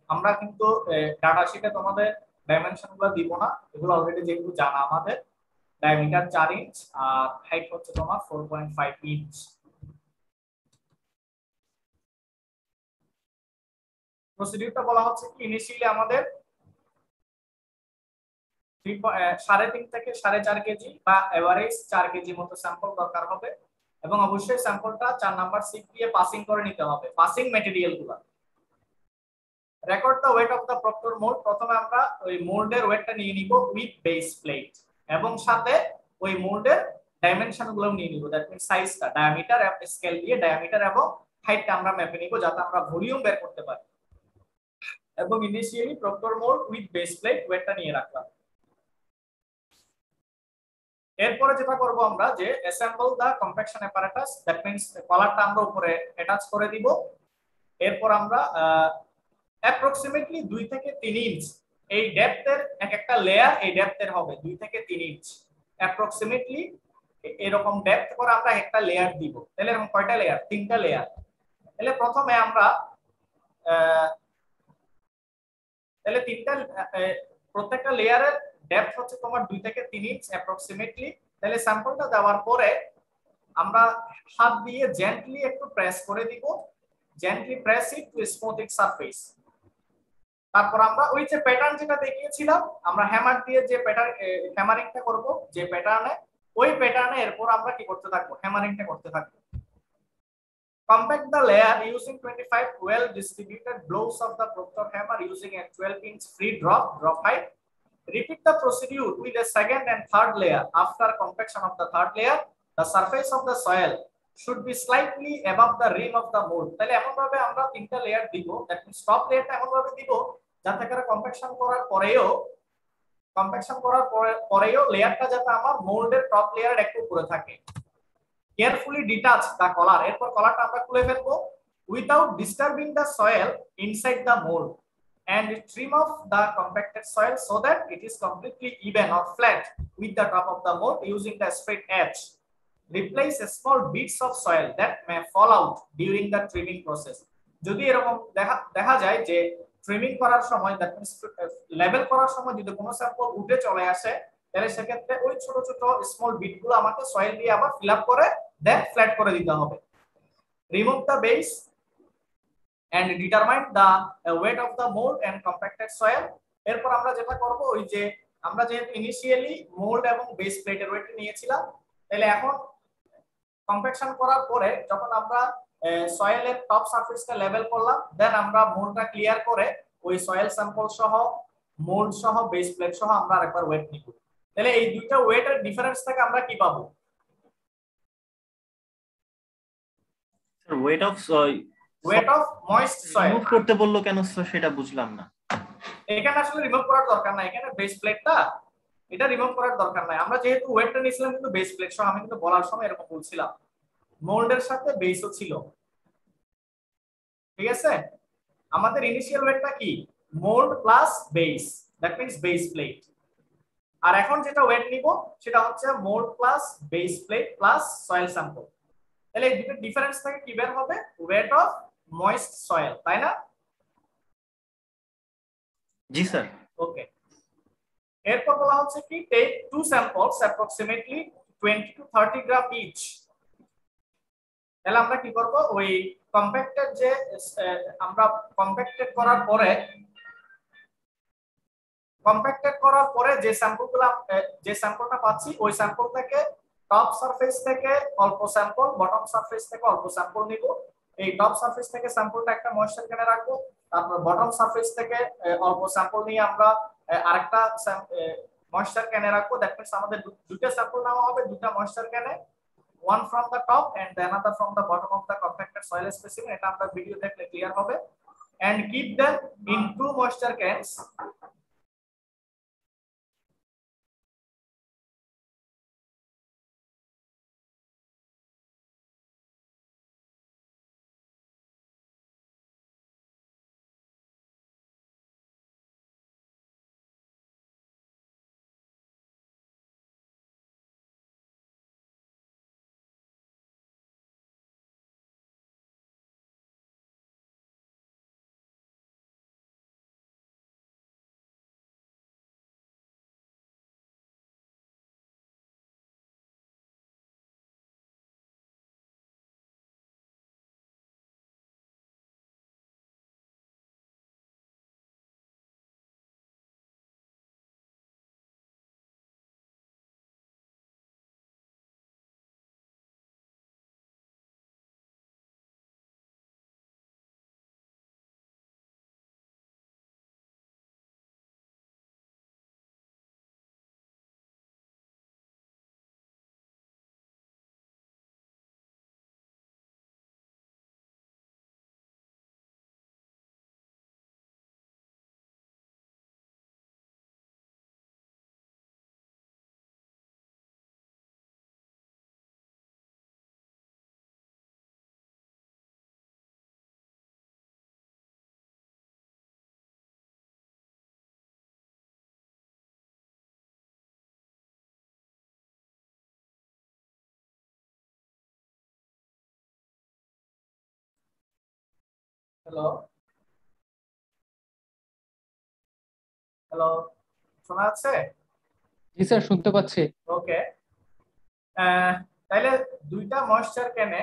আমরা কিন্তু ডাটা শিটে তোমাদের ডাইমেনশন গুলো দিব না, এগুলো অলরেডি যেগুলো জানা আমাদের। ডায়ামিটার 4 ইঞ্চ আর হাইট হচ্ছে তোমার 4.5 ইঞ্চ। প্রসিডিউরটা বলা হচ্ছে কি, ইনিশিয়ালি আমাদের 3.5 থেকে 4.5 কেজি বা এভারেজ 4 কেজি মতো স্যাম্পল দরকার হবে এবং অবশ্যই স্যাম্পলটা 4 নাম্বার সিক দিয়ে পাসিং করে নিতে হবে, পাসিং ম্যাটেরিয়াল গুলো। Record the weight of the proctor mould, প্রথমে আমরা ওই মোল্ডের ওয়েটটা নিয়ে নিব উইথ বেস প্লেট এবং সাথে ওই মোল্ডের ডাইমেনশন গুলো নিয়ে নিব, দ্যাট মিন্স সাইজটা, ডায়ামিটার স্কেল দিয়ে ডায়ামিটার এবং হাইটটা আমরা মেপে নিব যাতে আমরা ভলিউম বের করতে পারি। এবং initially Proctor mould with base plate ওয়েটটা নিয়ে রাখলাম। এরপরে যেটা করব আমরা যে assemble the compaction apparatus, that means কলারটা আমরা উপরে অ্যাটাচ করে দিব। এরপর আমরা অ্যাপ্রক্সিমেটলি 2 থেকে 3 ইঞ্চ এই ডেপথের এক একটা লেয়ার, এই ডেপথের হবে 2 থেকে 3 ইঞ্চ অ্যাপ্রক্সিমেটলি এরকম ডেপথ করে আমরা একটা লেয়ার দিব। তাহলে এরকম কয়টা লেয়ার? 3টা লেয়ার। তাহলে প্রথমে আমরা তাহলে প্রত্যেকটা লেয়ারের ডেপথ হচ্ছে তোমার 2 থেকে 3 ইঞ্চ অ্যাপ্রক্সিমেটলি। তাহলে স্যাম্পলটা দেওয়ার পরে আমরা হাত দিয়ে জেন্টলি একটু প্রেস করে দিব, gently press it to smooth it surface. তারপর আমরা ওই যে প্যাটার্ন যেটা দেখিয়েছিলাম, আমরা হ্যামার দিয়ে যে প্যাটার্ন হ্যামারিংটা করব, যে প্যাটার্নে, ওই প্যাটার্নে এরপর আমরা কি করতে থাকবো? হ্যামারিংটা করতে থাকবো। Compact the layer using 25 well distributed blows of the proctor hammer using a 12-inch free drop height. Repeat the procedure with the second and third layer. After compaction of the third layer, the surface of the soil should be slightly above the rim of the mold. তাহলে এমন ভাবে আমরা 3টা layer দিব, that means top লেয়ারটা এমন ভাবে দিব যাতে করে কম্প্যাকশন করার পরেও লেয়ারটা যাতে আমার মোল্ডের টপ লেয়ারের একটু উপরে থাকে। Carefully detach the collar, এরপর কলারটা আমরা খুলে ফেলবো without disturbing the soil inside the mold and trim off the compacted soil so that it is completely even or flat with the top of the mold using the straight edge. replace small bits of soil that may fall out during the trimming process. যদি এরকম দেখা যায় যে trimming করার সময় that means level করার সময় যদি কোনো স্যাম্পল উঠে চলে আসে, তাহলে সেক্ষেত্রে ওই ছোট ছোট স্মল বিটগুলো আমাকে সয়েল দিয়ে আবার ফিল আপ করে দেন ফ্ল্যাট করে দিতে হবে। Remove the base and determine the weight of the mold and compacted soil. এরপর আমরা যেটা করব, ওই যে আমরা যেহেতু ইনিশিয়ালি মোল্ড এবং বেস প্লেটের ওয়েট নিয়েছিলাম, তাহলে এখন কম্প্যাকশন করার পরে যখন আমরা সয়েলের টপ সারফেসটা লেভেল করলাম, দেন আমরা মোল্ডটা ক্লিয়ার করে ওই সয়েল স্যাম্পল সহ মোল্ড সহ বেস প্লেট সহ আমরা আরেকবার ওয়েট নিব। তাহলে এই দুইটা ওয়েটের ডিফারেন্স থেকে আমরা কি পাবো? Weight of moist soil remove করতে বললো কেন স্যার, সেটা বুঝলাম না। এখানে আসলে রিমুভ করার দরকার নাই, এখানে বেস প্লেটটা এটা রিমুভ করার দরকার নাই। আমরা যেহেতু ওয়েটটা নিয়েছিলাম কিন্তু বেস প্লেট সহ, আমি কিন্তু বলার সময় এরকম বলছিলাম মোল্ডের সাথে বেসও ছিল, ঠিক আছে? আমাদের ইনিশিয়াল ওয়েটটা কি? Mould plus base, that means base plate. আর এখন যেটা ওয়েট নিব সেটা হচ্ছে mould plus base plate plus soil sample. তাহলে এই দুটো ডিফারেন্স থেকে কি বের হবে? ওয়েট অফ ময়েস্ট সয়েল, তাই না? জি স্যার। ওকে, এরপর বলা হচ্ছে কি take to samples approximately 20 to 30 gram each. তাহলে আমরা কি করব, ওই কম্প্যাক্টেড যে আমরা কম্প্যাক্টেড করার পরে যে স্যাম্পলটা পাচ্ছি, ওই স্যাম্পল থেকে টপ সারফেস থেকে অল্প স্যাম্পল, বটম সারফেস থেকে অল্প স্যাম্পল নিব। এই টপ সারফেস থেকে স্যাম্পলটা একটা ময়েশ্চার ক্যানে রাখবো, তারপর বটম সারফেস থেকে অল্প স্যাম্পল নিয়ে আমরা আরেকটা ময়েশ্চার ক্যানে রাখবো। দ্যাট মিন্স আমাদের দুটো স্যাম্পল নেওয়া হবে, দুটো moisture ক্যানে, one from the top and the another from the bottom of the compacted soil specimen. এটা আমরা ভিডিও দেখলে ক্লিয়ার হবে। and keep them in two moisture cans. Hello hello, শোনা যাচ্ছে? জি স্যার, শুনতে পাচ্ছি। ওকে, তাহলে দুইটা ময়েশ্চার ক্যানে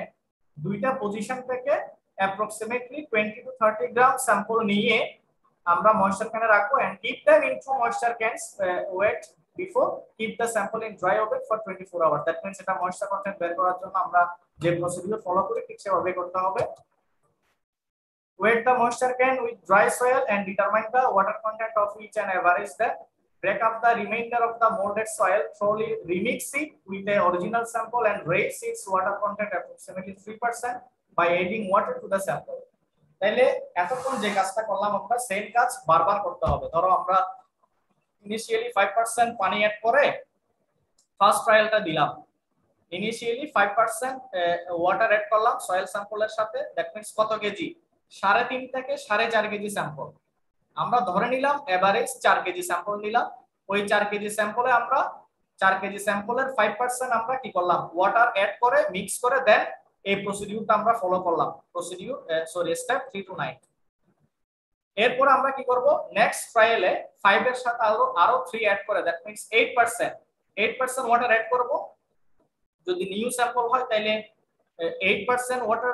দুইটা পজিশন থেকে অ্যাপ্রক্সিমেটলি 20 to 30 গ্রাম স্যাম্পল নিয়ে আমরা ময়েশ্চার ক্যানে রাখবো and keep them in two moisture cans wet before keep the sample in dry oven for 24 hours. That means এটা ময়েশ্চার কন্টেন্ট বের করার জন্য আমরা যে প্রসিডিউর ফলো করি ঠিক সেভাবে করতে হবে। Wet the moisture can with dry soil and determine the water content of each and average them. Break up the remainder of the molded soil, thoroughly remix it with the original sample and raise its water content approximately 3% by adding water to the sample. তাহলে এতক্ষণ যে কাজটা করলাম আমরা same কাজ বারবার করতে হবে। ধরো আমরা ইনিশিয়ালি 5% পানি অ্যাড করে ফার্স্ট ট্রায়ালটা দিলাম, ইনিশিয়ালি 5% ওয়াটার অ্যাড করলাম সয়েল স্যাম্পলের সাথে, দ্যাট মিন্স কত কেজি? 3.5 থেকে 4.5 কেজি স্যাম্পল। আমরা ধরে নিলাম এভারেজ 4 কেজি স্যাম্পল নিলাম, ওই 4 কেজি স্যাম্পলে আমরা 4 কেজি স্যাম্পলের 5% আমরা কি করলাম, ওয়াটার অ্যাড করে মিক্স করে দেন এই প্রসিডিউরটা আমরা ফলো করলাম, প্রসিডিউর স্টেপ 3 to 9। এরপর আমরা কি করব, নেক্সট ট্রায়ালে 5 এর সাথে আরো 3 অ্যাড করে, দ্যাট মিন্স 8% ওয়াটার অ্যাড করব। যদি নিউ স্যাম্পল হয় তাহলে 8% ওয়াটার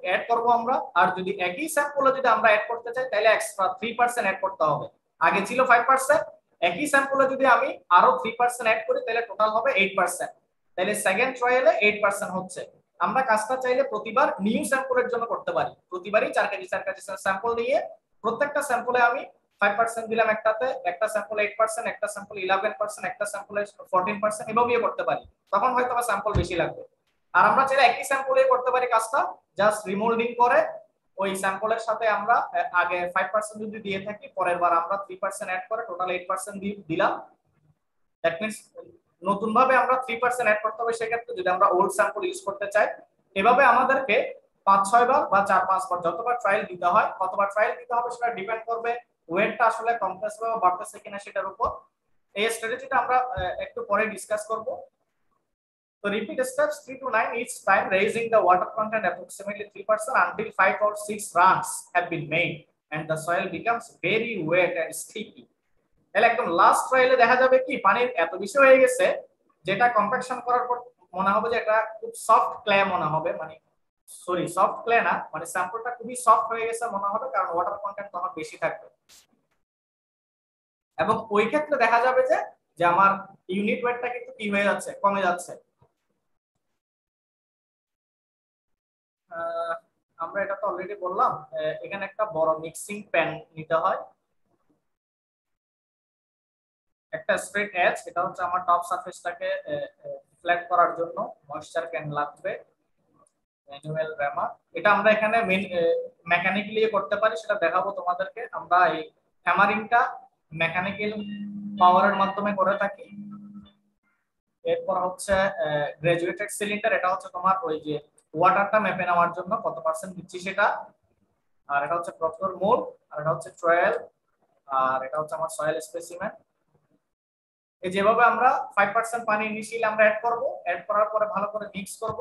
অ্যাড করব আমরা, আর যদি একই স্যাম্পলে যদি আমরা অ্যাড করতে চাই তাহলে এক্সট্রা 3% অ্যাড করতে হবে। আগে ছিল 5%, একই স্যাম্পলে যদি আমি আরো 3% অ্যাড করি তাহলে টোটাল হবে 8%। তাহলে সেকেন্ড ট্রায়ালে 8% হচ্ছে। আমরা কাজটা চাইলে প্রতিবার নিউ স্যাম্পলের জন্য করতে পারি, প্রতিবারই 4 কেজি স্যাম্পল নিয়ে প্রত্যেকটা স্যাম্পলে আমি 5% দিলাম একটাতে, একটা স্যাম্পলে 8%, একটা স্যাম্পলে 11%, একটা স্যাম্পলে 14%, এভাবেই করতে পারি, তখন হয়তো স্যাম্পল বেশি লাগবে। আর আমরা চাইলে একই স্যাম্পলে করতে পারি কাজটা, জাস্ট রিমোল্ডিং করে ওই স্যাম্পলের সাথে আমরা আগে 5% যদি দিয়ে থাকি, পরের বার আমরা 3% অ্যাড করে টোটাল 8% দিলাম। দ্যাট মিন্স নতুন ভাবে আমরা 3% অ্যাড করতে হবে সেক্ষেত্রে, যদি আমরা ওল্ড স্যাম্পল ইউজ করতে চাই। এভাবে আমাদেরকে 5-6 বার বা 4-5 বার যতবার ট্রায়াল দিতে হয়, কতবার ট্রায়াল দিতে হবে সেটা ডিপেন্ড করবে ওয়েটটা আসলে কমপ্লেক্স বা বাড়তেছে কিনা সেটার উপর। এই স্ট্র্যাটেজিটা আমরা একটু পরে ডিসকাস করব। So repeat steps 3 to 9 each time, raising the water content approximately 3% until 5 or 6 runs have been made and the soil becomes very wet and sticky. তাহলে একদম লাস্ট ট্রায়ালে দেখা যাবে কি পানির এত বেশি হয়ে গেছে যেটা কম্প্যাকশন করার পর মনে হবে যে এটা খুব সফট ক্লে মনে হবে, মানে সরি সফট ক্লে না, মানে স্যাম্পলটা খুবই সফট হয়ে গেছে মনে হবে, কারণ ওয়াটার কন্টেন্ট তখন বেশি থাকবে। এবং ওই ক্ষেত্রে দেখা যাবে যে যে আমার ইউনিট ওয়েটটা কিন্তু কি হয়ে যাচ্ছে, কমে যাচ্ছে। আমরা এটা তো অলরেডি বললাম। এখানে একটা বড় মিক্সিং প্যান নিতে হয়, একটা স্ট্রেট এজ, এটা হচ্ছে আমার টপ সারফেসটাকে ফ্ল্যাট করার জন্য। ময়েশ্চার ক্যান লাগবে, ম্যানুয়াল র্যামার, এটা আমরা এখানে মেকানিক্যালি করতে পারি, সেটা দেখাবো তোমাদেরকে। আমরা এই হ্যামারিংটা মেকানিক্যাল পাওয়ারের মাধ্যমে করে থাকি। এরপর হচ্ছে গ্রাজুয়েটেড সিলিন্ডার, এটা হচ্ছে তোমার ওই যে ওয়াটারটা মেপে নেওয়ার জন্য কত পার্সেন্ট দিচ্ছি সেটা। আর এটা হচ্ছে প্রসেসর মোড, আর এটা হচ্ছে ট্রায়াল, আর এটা হচ্ছে আমার সয়েল স্পেসিমেন। এই যেভাবে আমরা 5% পানি ইনিশিয়ালি আমরা অ্যাড করব, অ্যাড করার পরে ভালো করে মিক্স করব।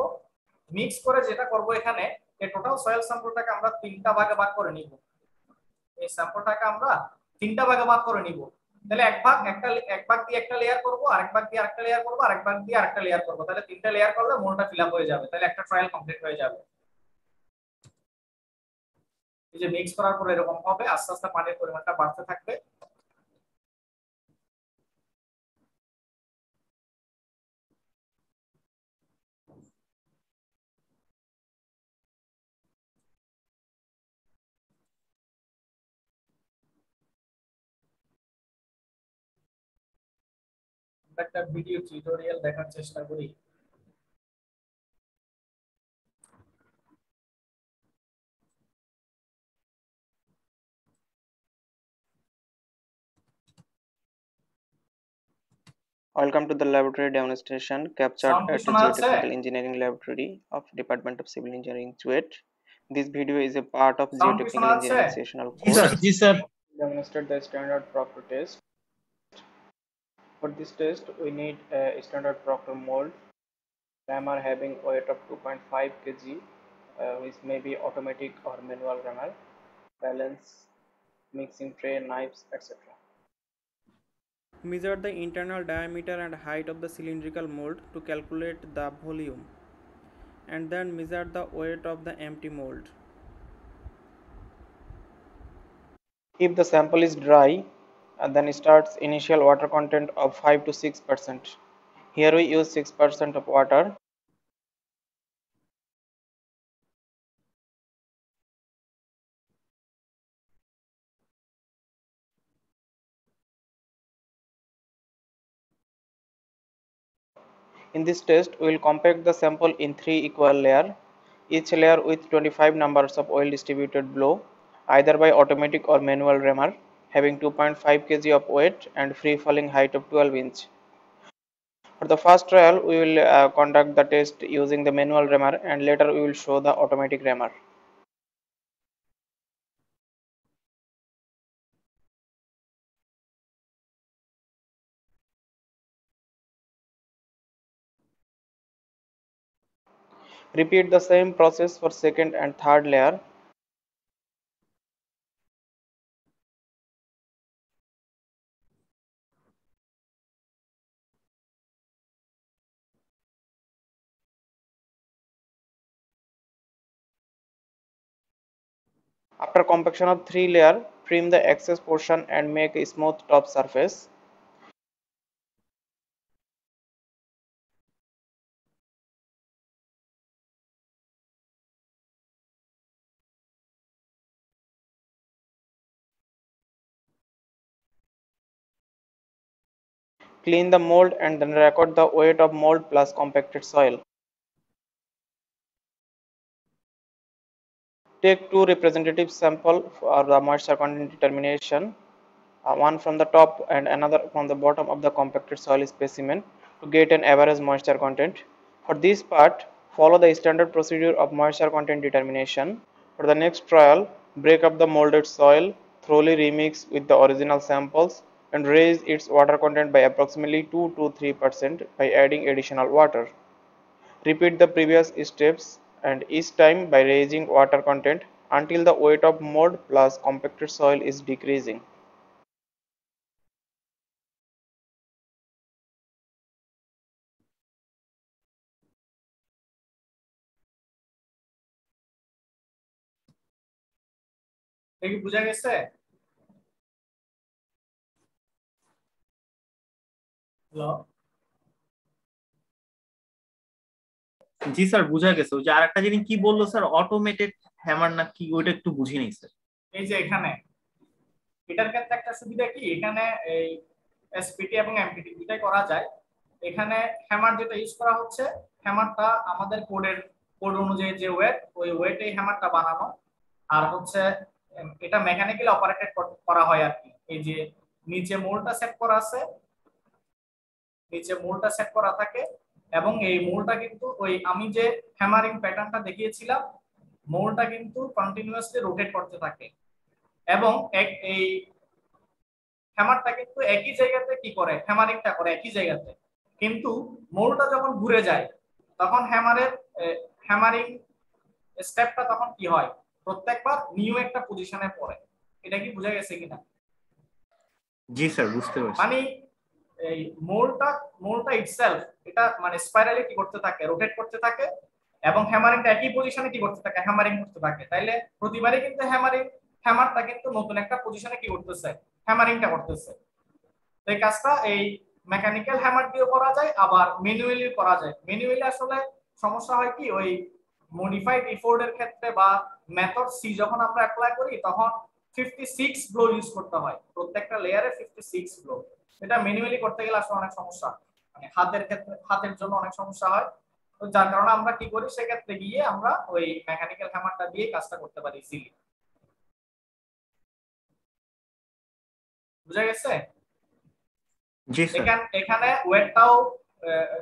মিক্স করে যেটা করব এখানে, এই টোটাল সয়েল স্যাম্পলটাকে আমরা 3টা ভাগে ভাগ করে নিব। এই স্যাম্পলটাকে আমরা 3টা ভাগে ভাগ করে নিব। তাহলে এক ভাগ দিয়ে একটা লেয়ার করব, আরেক ভাগ দিয়ে আরেকটা লেয়ার করব, আরেক ভাগ দিয়ে আরেকটা লেয়ার করব। তাহলে 3টা লেয়ার করলে মোলটা ফিল আপ হয়ে যাবে, তাহলে একটা ট্রায়াল কমপ্লিট হয়ে যাবে। এই যে মিক্স করার পরে এরকম হবে, আস্তে আস্তে পানির পরিমাণটা বাড়তে থাকবে। একটা ভিডিও টিউটোরিয়াল দেখার চেষ্টা করি। Welcome to the laboratory demonstration captured sound কি at the শোনা যাচ্ছে? Geotechnical Engineering Laboratory of Department of Civil Engineering, CHUET. This video is a part of sound কি শোনা Geotechnical যাচ্ছে? Engineering sessional G course. Sir, G sir. Demonstrate the standard proctor test. For this test, we need a standard proctor mold, rammer having weight of 2.5 kg, which may be automatic or manual rammer, balance, mixing tray, knives, etc. Measure the internal diameter and height of the cylindrical mold to calculate the volume, and then measure the weight of the empty mold. If the sample is dry, then starts initial water content of 5 to 6%. Here we use 6% of water. In this test, we will compact the sample in 3 equal layers, each layer with 25 numbers of oil distributed below, either by automatic or manual rammer, having 2.5 kg of weight and free falling height of 12 inch. For the first trial, we will conduct the test using the manual rammer, and later we will show the automatic rammer. Repeat the same process for second and third layer. After compaction of 3 layer, trim the excess portion and make a smooth top surface. Clean the mold and then record the weight of mold plus compacted soil. Take two representative samples for the moisture content determination, one from the top and another from the bottom of the compacted soil specimen to get an average moisture content. For this part, follow the standard procedure of moisture content determination. For the next trial, break up the molded soil, thoroughly remix with the original samples and raise its water content by approximately 2 to 3% by adding additional water. Repeat the previous steps and each time by raising water content until the weight of mold plus compacted soil is decreasing. দেখি বুঝা গেছে? Hello, জি sir বুঝা গেছে। ওই যে আরেকটা জিনিস কি বললো স্যার, অটোমেটেড হ্যামার না কি, ওইটা একটু বুঝি নাই স্যার। এই যে এখানে এটার ক্ষেত্রে একটা সুবিধা কি, এখানে এই এসপিটি এবং এমপিটি দুটাই করা যায়। এখানে হ্যামার যেটা ইউজ করা হচ্ছে, হ্যামারটা আমাদের কোড অনুযায়ী যে ওয়েট, ওই ওয়েটে হ্যামারটা বানানো, আর হচ্ছে এটা মেকানিক্যালি অপারেটেড করা হয় আর কি। এই যে নিচে মোলটা সেট করা আছে, নিচে মোলটা সেট করা থাকে এবং এই মোলটা কিন্তু ওই আমি যে হ্যামারিং প্যাটার্নটা দেখিয়েছিলাম, মোলটা কিন্তু কন্টিনিউয়াসলি রোটেট করতে থাকে এবং এই হ্যামারটা কিন্তু একই জায়গাতে কি করে, হ্যামারিংটা করে একই জায়গাতে, কিন্তু মোলটা যখন ঘুরে যায় তখন হ্যামারিং স্টেপটা তখন কি হয়, প্রত্যেকবার নিউ একটা পজিশনে পড়ে। এটা কি বোঝা গেছে কিনা? জি স্যার বুঝতে পারছি। মানে এই মোলটা ইটসেলফ এটা মানে স্পাইরালি কি করতে থাকে, রোটেট করতে থাকে এবং হ্যামারিংটা একই পজিশনে কি করতে থাকে, হ্যামারিং করতে থাকে। তাইলে প্রতিবারই কিন্তু হ্যামারটা কিন্তু নতুন একটা পজিশনে কি করতেছে, হ্যামারিংটা করতেছে। তো এই কাজটা এই মেকানিক্যাল হ্যামার দিয়ে করা যায়, আবার ম্যানুয়ালি করা যায়। ম্যানুয়ালি আসলে সমস্যা হয় কি, ওই মডিফাইড ইফোর্ট এর ক্ষেত্রে বা মেথড সি যখন আমরা অ্যাপ্লাই করি তখন 56 ব্লো ইউজ করতে হয়, প্রত্যেকটা লেয়ারে 56 ব্লো। এটা ম্যানুয়ালি করতে গেলে আসলে অনেক সমস্যা, মানে হাতের জন্য অনেক সমস্যা হয়। তো যার কারণে আমরা কি করি, সেক্ষেত্রে গিয়ে আমরা ওই মেকানিক্যাল হ্যামারটা দিয়ে কাজটা করতে পারি ইজিলি। বুঝা গেছে? জি স্যার। এখানে ওয়েটটাও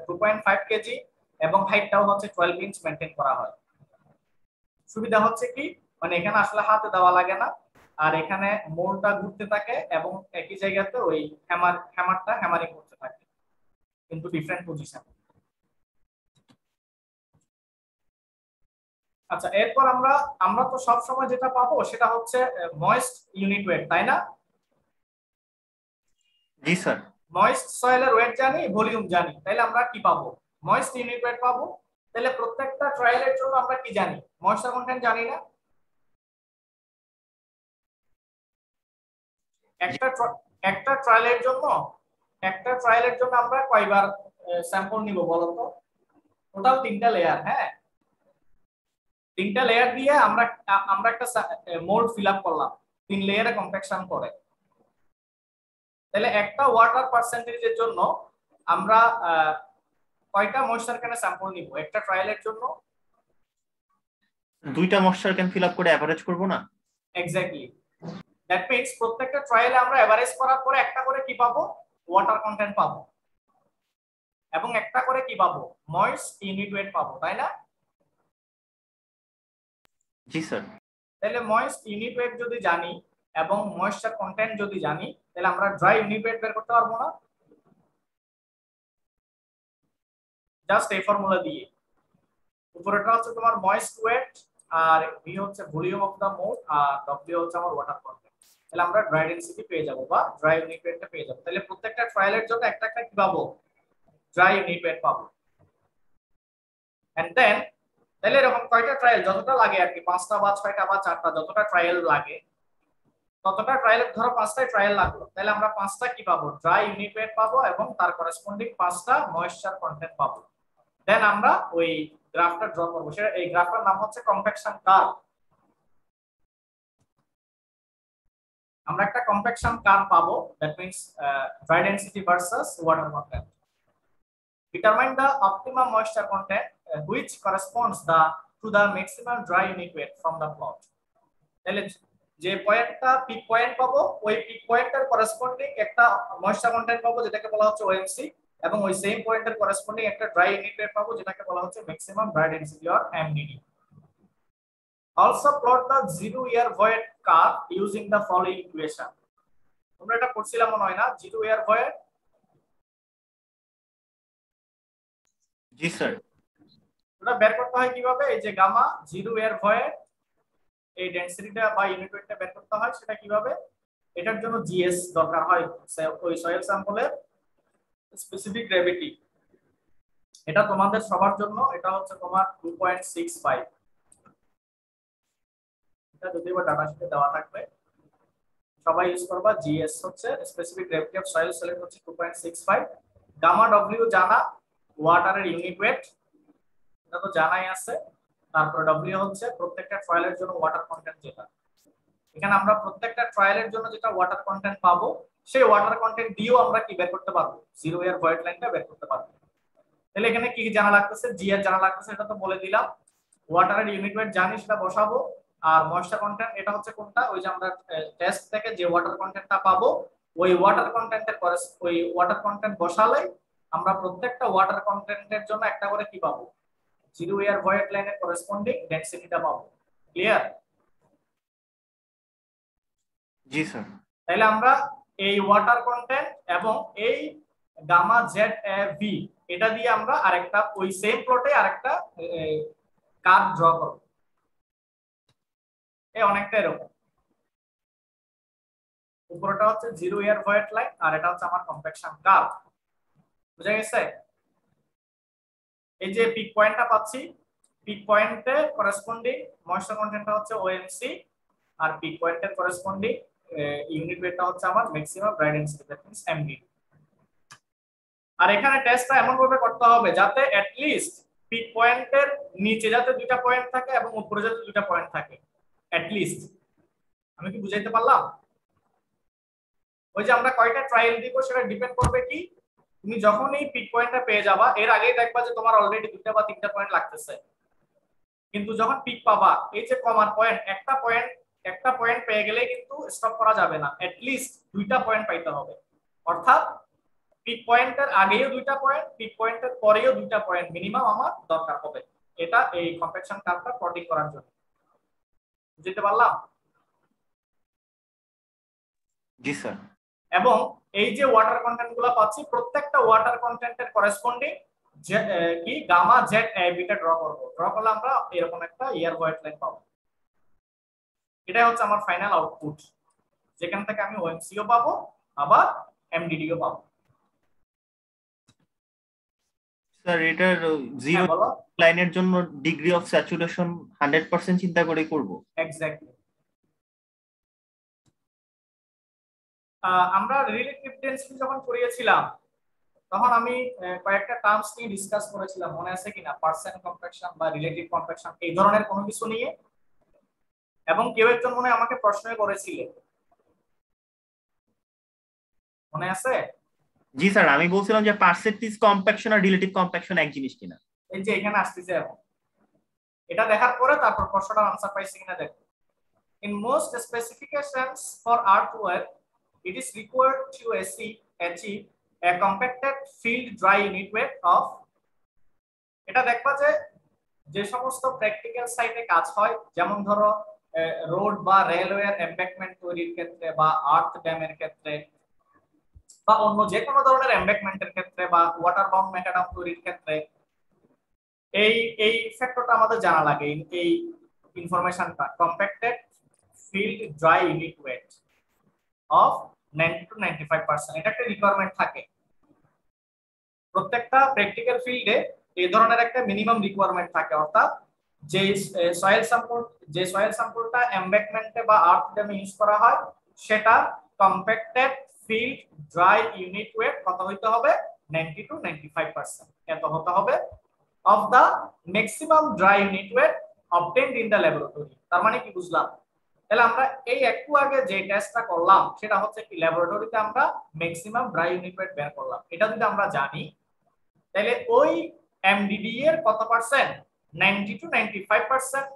2.5 কেজি এবং হাইটটাও হচ্ছে 12 ইঞ্চ মেইনটেইন করা হয়। সুবিধা হচ্ছে কি, মানে এখানে আসলে হাতে দেওয়া লাগে না, আর এখানে মোলটা ঘুরতে থাকে এবং একই জায়গাতে ওই হ্যামারটা হ্যামারিং করতে থাকে, কিন্তু ডিফারেন্ট পজিশন। আচ্ছা, এরপর আমরা তো সব সময় যেটা পাবো সেটা হচ্ছে ময়েস্ট ইউনিট ওয়েট, তাই না? জি স্যার। ময়েস্ট সয়েলের ওয়েট জানি, ভলিউম জানি, তাহলে আমরা কি পাবো, ময়েস্ট ইউনিট ওয়েট পাবো। তাহলে প্রত্যেকটা ট্রায়ালের জন্য আমরা কি জানি, ময়েশ্চার কন্টেন্ট জানি না? একটা ট্রায়ালের জন্য আমরা কয়বার স্যাম্পল নিব বলো তো? টোটাল 3টা লেয়ার। হ্যাঁ, 3টা লেয়ার দিয়ে আমরা একটা মোল্ড ফিল আপ করলাম 3 লেয়ারে কম্প্যাকশন করে। তাহলে একটা ওয়াটার পার্সেন্টেজের জন্য আমরা কয়টা ময়েশ্চার ক্যানে স্যাম্পল নিব একটা ট্রায়ালের জন্য? 2টা ময়েশ্চার ক্যান ফিল আপ করে এভারেজ করব না? এক্স্যাক্টলি, দ্যাট মিন্স প্রত্যেকটা ট্রায়ালে আমরা এভারেজ করার পরে একটা করে কি পাবো, ওয়াটার কন্টেন্ট পাবো এবং একটা করে কি পাবো, ময়েস্ট ইউনিট ওয়েট পাবো, তাই না? জি স্যার। তাহলে ময়েস্ট ইউনিট ওয়েট যদি জানি এবং ময়েশ্চার কন্টেন্ট যদি জানি, তাহলে আমরা ড্রাই ইউনিট ওয়েট বের করতে পারবো না? জাস্ট এই ফর্মুলা দিয়ে উপরেটা হচ্ছে তোমার ময়েস্ট ওয়েট, আর ভি হচ্ছে ভলিউম অফ দা মোড, আর ডব্লিউ হচ্ছে আমার ওয়াটার কন্টেন্ট। তাহলে আমরা ড্রাই ডেনসিটি পেয়ে যাব বা ড্রাই ইউনিট ওয়েটটা পেয়ে যাব। তাহলে প্রত্যেকটা ট্রায়ালের জন্য একটা একটা কি পাবো, ড্রাই ইউনিট ওয়েট পাবো। এন্ড দেন তাহলে এরকম কয়টা ট্রায়াল যতটা লাগে আর কি, 5টা বা 6টা বা 4টা যতটা ট্রায়াল লাগে, ততটা ট্রায়ালের ধরো 5টাই ট্রায়াল লাগলো, তাহলে আমরা 5টা কি পাবো, ড্রাই ইউনিট ওয়েট পাবো এবং তার করেসপন্ডিং 5টা ময়েশ্চার কন্টেন্ট পাবো। দেন আমরা ওই গ্রাফটা ড্র করব, সেটা এই গ্রাফটার নাম হচ্ছে কম্প্যাকশন কার্ভ। আমরা একটা কম্প্যাকশন কার্ভ পাবো, that means dry density versus water content. Determine the optimum moisture content which corresponds to the maximum dry unit weight from the plot। তাহলে যে পয়েন্টটা পিক পয়েন্ট পাবো, ওই পিক পয়েন্টের করেসপন্ডিং একটা ময়েশ্চার কন্টেন্ট পাবো যেটাকে বলা হচ্ছে ওএমসি, এবং ওই সেম পয়েন্টের করেসপন্ডিং একটা ড্রাই ইউনিট ওয়েট পাবো যেটাকে বলা হচ্ছে maximum dry density or MDD. Also plot the zero year void curve using the following equation। তোমরা এটা পড়ছিলাম মনে হয় না, জিরো ইয়ার ভয়েড? জি স্যার। ওটা বের করতে হয় কিভাবে, এই যে গামা জিরো ইয়ার ভয়েড, এই ডেনসিটিটা বা ইউনিট ওয়েটটা বের করতে হয়, সেটা কিভাবে, এটার জন্য জিএস দরকার হয়, ওই সয়েল স্যাম্পলের স্পেসিফিক গ্র্যাভিটি। এটা তোমাদের সবার জন্য এটা হচ্ছে তোমার 2.65, এটা যদিও ডাটা শিটে দেওয়া থাকবে, সবাই ইউজ করবা। জিএস হচ্ছে specific gravity of soil select হচ্ছে 2.65, গামা ডব্লিউ জানা, ওয়াটারের ইউনিট ওয়েট এটা তো জানাই আছে, তারপর ডব্লিউ হচ্ছে প্রত্যেকটা ট্রায়ালের জন্য ওয়াটার কন্টেন্ট যেটা, এখানে আমরা প্রত্যেকটা ট্রায়ালের জন্য যেটা ওয়াটার কন্টেন্ট পাবো সেই ওয়াটার কন্টেন্ট দিয়েও আমরা কি বের করতে পারবো, জিরো ইয়ার ভয়েড লাইনটা বের করতে পারবো। তাহলে এখানে কি জানা লাগতেছে, জি এর জানা লাগতেছে, এটা তো বলে দিলাম। ওয়াটারের ইউনিট ওয়েট জানি, সেটা বসাবো। আর ময়েশ্চার কন্টেন্ট এটা হচ্ছে কোনটা, ওই যে আমরা টেস্ট থেকে যে ওয়াটার কন্টেন্টটা পাবো ওই ওয়াটার কন্টেন্টের ওই ওয়াটার কন্টেন্ট বসালে আমরা প্রত্যেকটা ওয়াটার কন্টেন্টের জন্য একটা করে কি পাবো, জিরো ইয়ার ভয়েড লাইনের করেসপন্ডিং ডেনসিটিটা পাবো। ক্লিয়ার? জি স্যার। তাহলে আমরা এই ওয়াটার কন্টেন্ট এবং এই গামা জেড ভি এটা দিয়ে আমরা আরেকটা ওই সেম প্লটে আরেকটা কার্ভ ড্র করব, এই অনেকটা এরকম। উপরটা হচ্ছে জিরো ইয়ার ভয়েড লাইন আর এটা হচ্ছে আমার কম্প্যাকশন কার্ভ। বুঝা গেছে? এই যে পিক পয়েন্টটা পাচ্ছি, পিক পয়েন্টে করেসপন্ডিং ময়েশ্চার কন্টেন্টটা হচ্ছে ওএমসি, আর পিক পয়েন্টের করেসপন্ডিং ইউনিট ওয়েটটা হচ্ছে আমার maximum dry density, that means MD. আর এখানে টেস্টটা এমন ভাবে করতে হবে যাতে অ্যাট লিস্ট পিক পয়েন্টের নিচে যাতে দুইটা পয়েন্ট থাকে এবং উপরে যাতে দুইটা পয়েন্ট থাকে অ্যাট লিস্ট। আমি কি বুঝাইতে পারলাম? ওই যে আমরা কয়টা ট্রায়াল দিব সেটা ডিপেন্ড করবে কি, তুমি যখন এই পিক পয়েন্টটা পেয়ে যাবা এর আগেই দেখবা যে তোমার অলরেডি দুইটা বা তিনটা পয়েন্ট লাগতেছে, কিন্তু যখন পিক পাবা এই যে কমার পয়েন্ট, একটা পয়েন্ট পেয়ে গেলে কিন্তু স্টপ করা যাবে না, অ্যাট লিস্ট দুইটা পয়েন্ট পাইতে হবে। অর্থাৎ পিক পয়েন্টের আগেও দুইটা পয়েন্ট, পিক পয়েন্টের পরেও দুইটা পয়েন্ট মিনিমাম আমার দরকার হবে, এটা এই কম্প্যাকশন কার্ভটা প্লটিং করার জন্য। বুঝতে পারলাম? জি স্যার। এবং এই যে ওয়াটার কন্টেন্ট গুলো পাচ্ছি প্রত্যেকটা ওয়াটার কন্টেন্টের করেসপন্ডিং কি গামা জেড বিটা ড্র করব, ড্র করলে আমরা এরকম একটা ইয়ার ভয়েড লাইন পাবো। এটাই হচ্ছে আমার ফাইনাল আউটপুট, যেখান থেকে আমি ওএমসিও পাবো আবার এমডিডিও পাবো। স্যার এটার জিরো লাইনের জন্য ডিগ্রি অফ স্যাচুরেশন 100% চিন্তা করে করব? এক্স্যাক্টলি। আমরা রিলেটিভ ডেনসিটি যখন পড়িয়েছিলাম তখন আমি কয়েকটা টার্মস নিয়ে ডিসকাস করেছিলাম, মনে আছে কিনা, পার্সেন্ট কম্প্যাকশন বা রিলেটিভ কম্প্যাকশন এই ধরনের কোনো কিছু নিয়ে, এবং কেউ একজন মনে আমাকে প্রশ্ন করেছিলেন, মনে আছে? জি স্যার, আমি বলছিলাম যে পার্সেন্টেজ কম্প্যাকশন আর রিলেটিভ কম্প্যাকশন এক জিনিস কিনা। এই যে এখানে আসতেছে, এখন এটা দেখার পরে তারপর প্রশ্নটার আনসার পাইছি কিনা দেখো। In most specifications for earthwork, it is required to achieve a compacted field dry unit weight of, এটা দেখবা যে সমস্ত প্র্যাকটিক্যাল সাইটে কাজ হয়, যেমন ধরো রোড বা রেলওয়ে এমব্যাঙ্কমেন্ট তৈরির ক্ষেত্রে বা আর্থ ড্যামের ক্ষেত্রে বা অন্য যে কোনো ধরনের এমব্যাঙ্কমেন্টের ক্ষেত্রে বা ওয়াটার বাউন্ড ম্যাকাডাম তৈরির ক্ষেত্রে, এই এই ফ্যাক্টরটা আমাদের জানা লাগে, এই ইনফরমেশনটা। Compacted field dry unit weight of 90 to 95%, এটা একটা রিকোয়ারমেন্ট থাকে প্রত্যেকটা প্র্যাকটিক্যাল ফিল্ডে। এই ধরনের একটা মিনিমাম রিকোয়ারমেন্ট থাকে, অর্থাৎ যে সয়েল স্যাম্পলটা এমব্যাকমেন্টে বা আর্থ ড্যামে ইউজ করা হয় সেটা compacted field dry unit weight কত হইতে হবে, 90 to 95% এত হতে হবে of the maximum dry unit weight obtained in the laboratory. তার মানে কি বুঝলাম? তাহলে আমরা এই একটু আগে যে টেস্টটা করলাম সেটা হচ্ছে কি, ল্যাবরেটরিতে আমরা ম্যাক্সিমাম ড্রাই ইউনিট ওয়েট বের করলাম। এটা যদি আমরা জানি তাহলে ওই এমডিডি এর কত পার্সেন্ট, 90 to 95%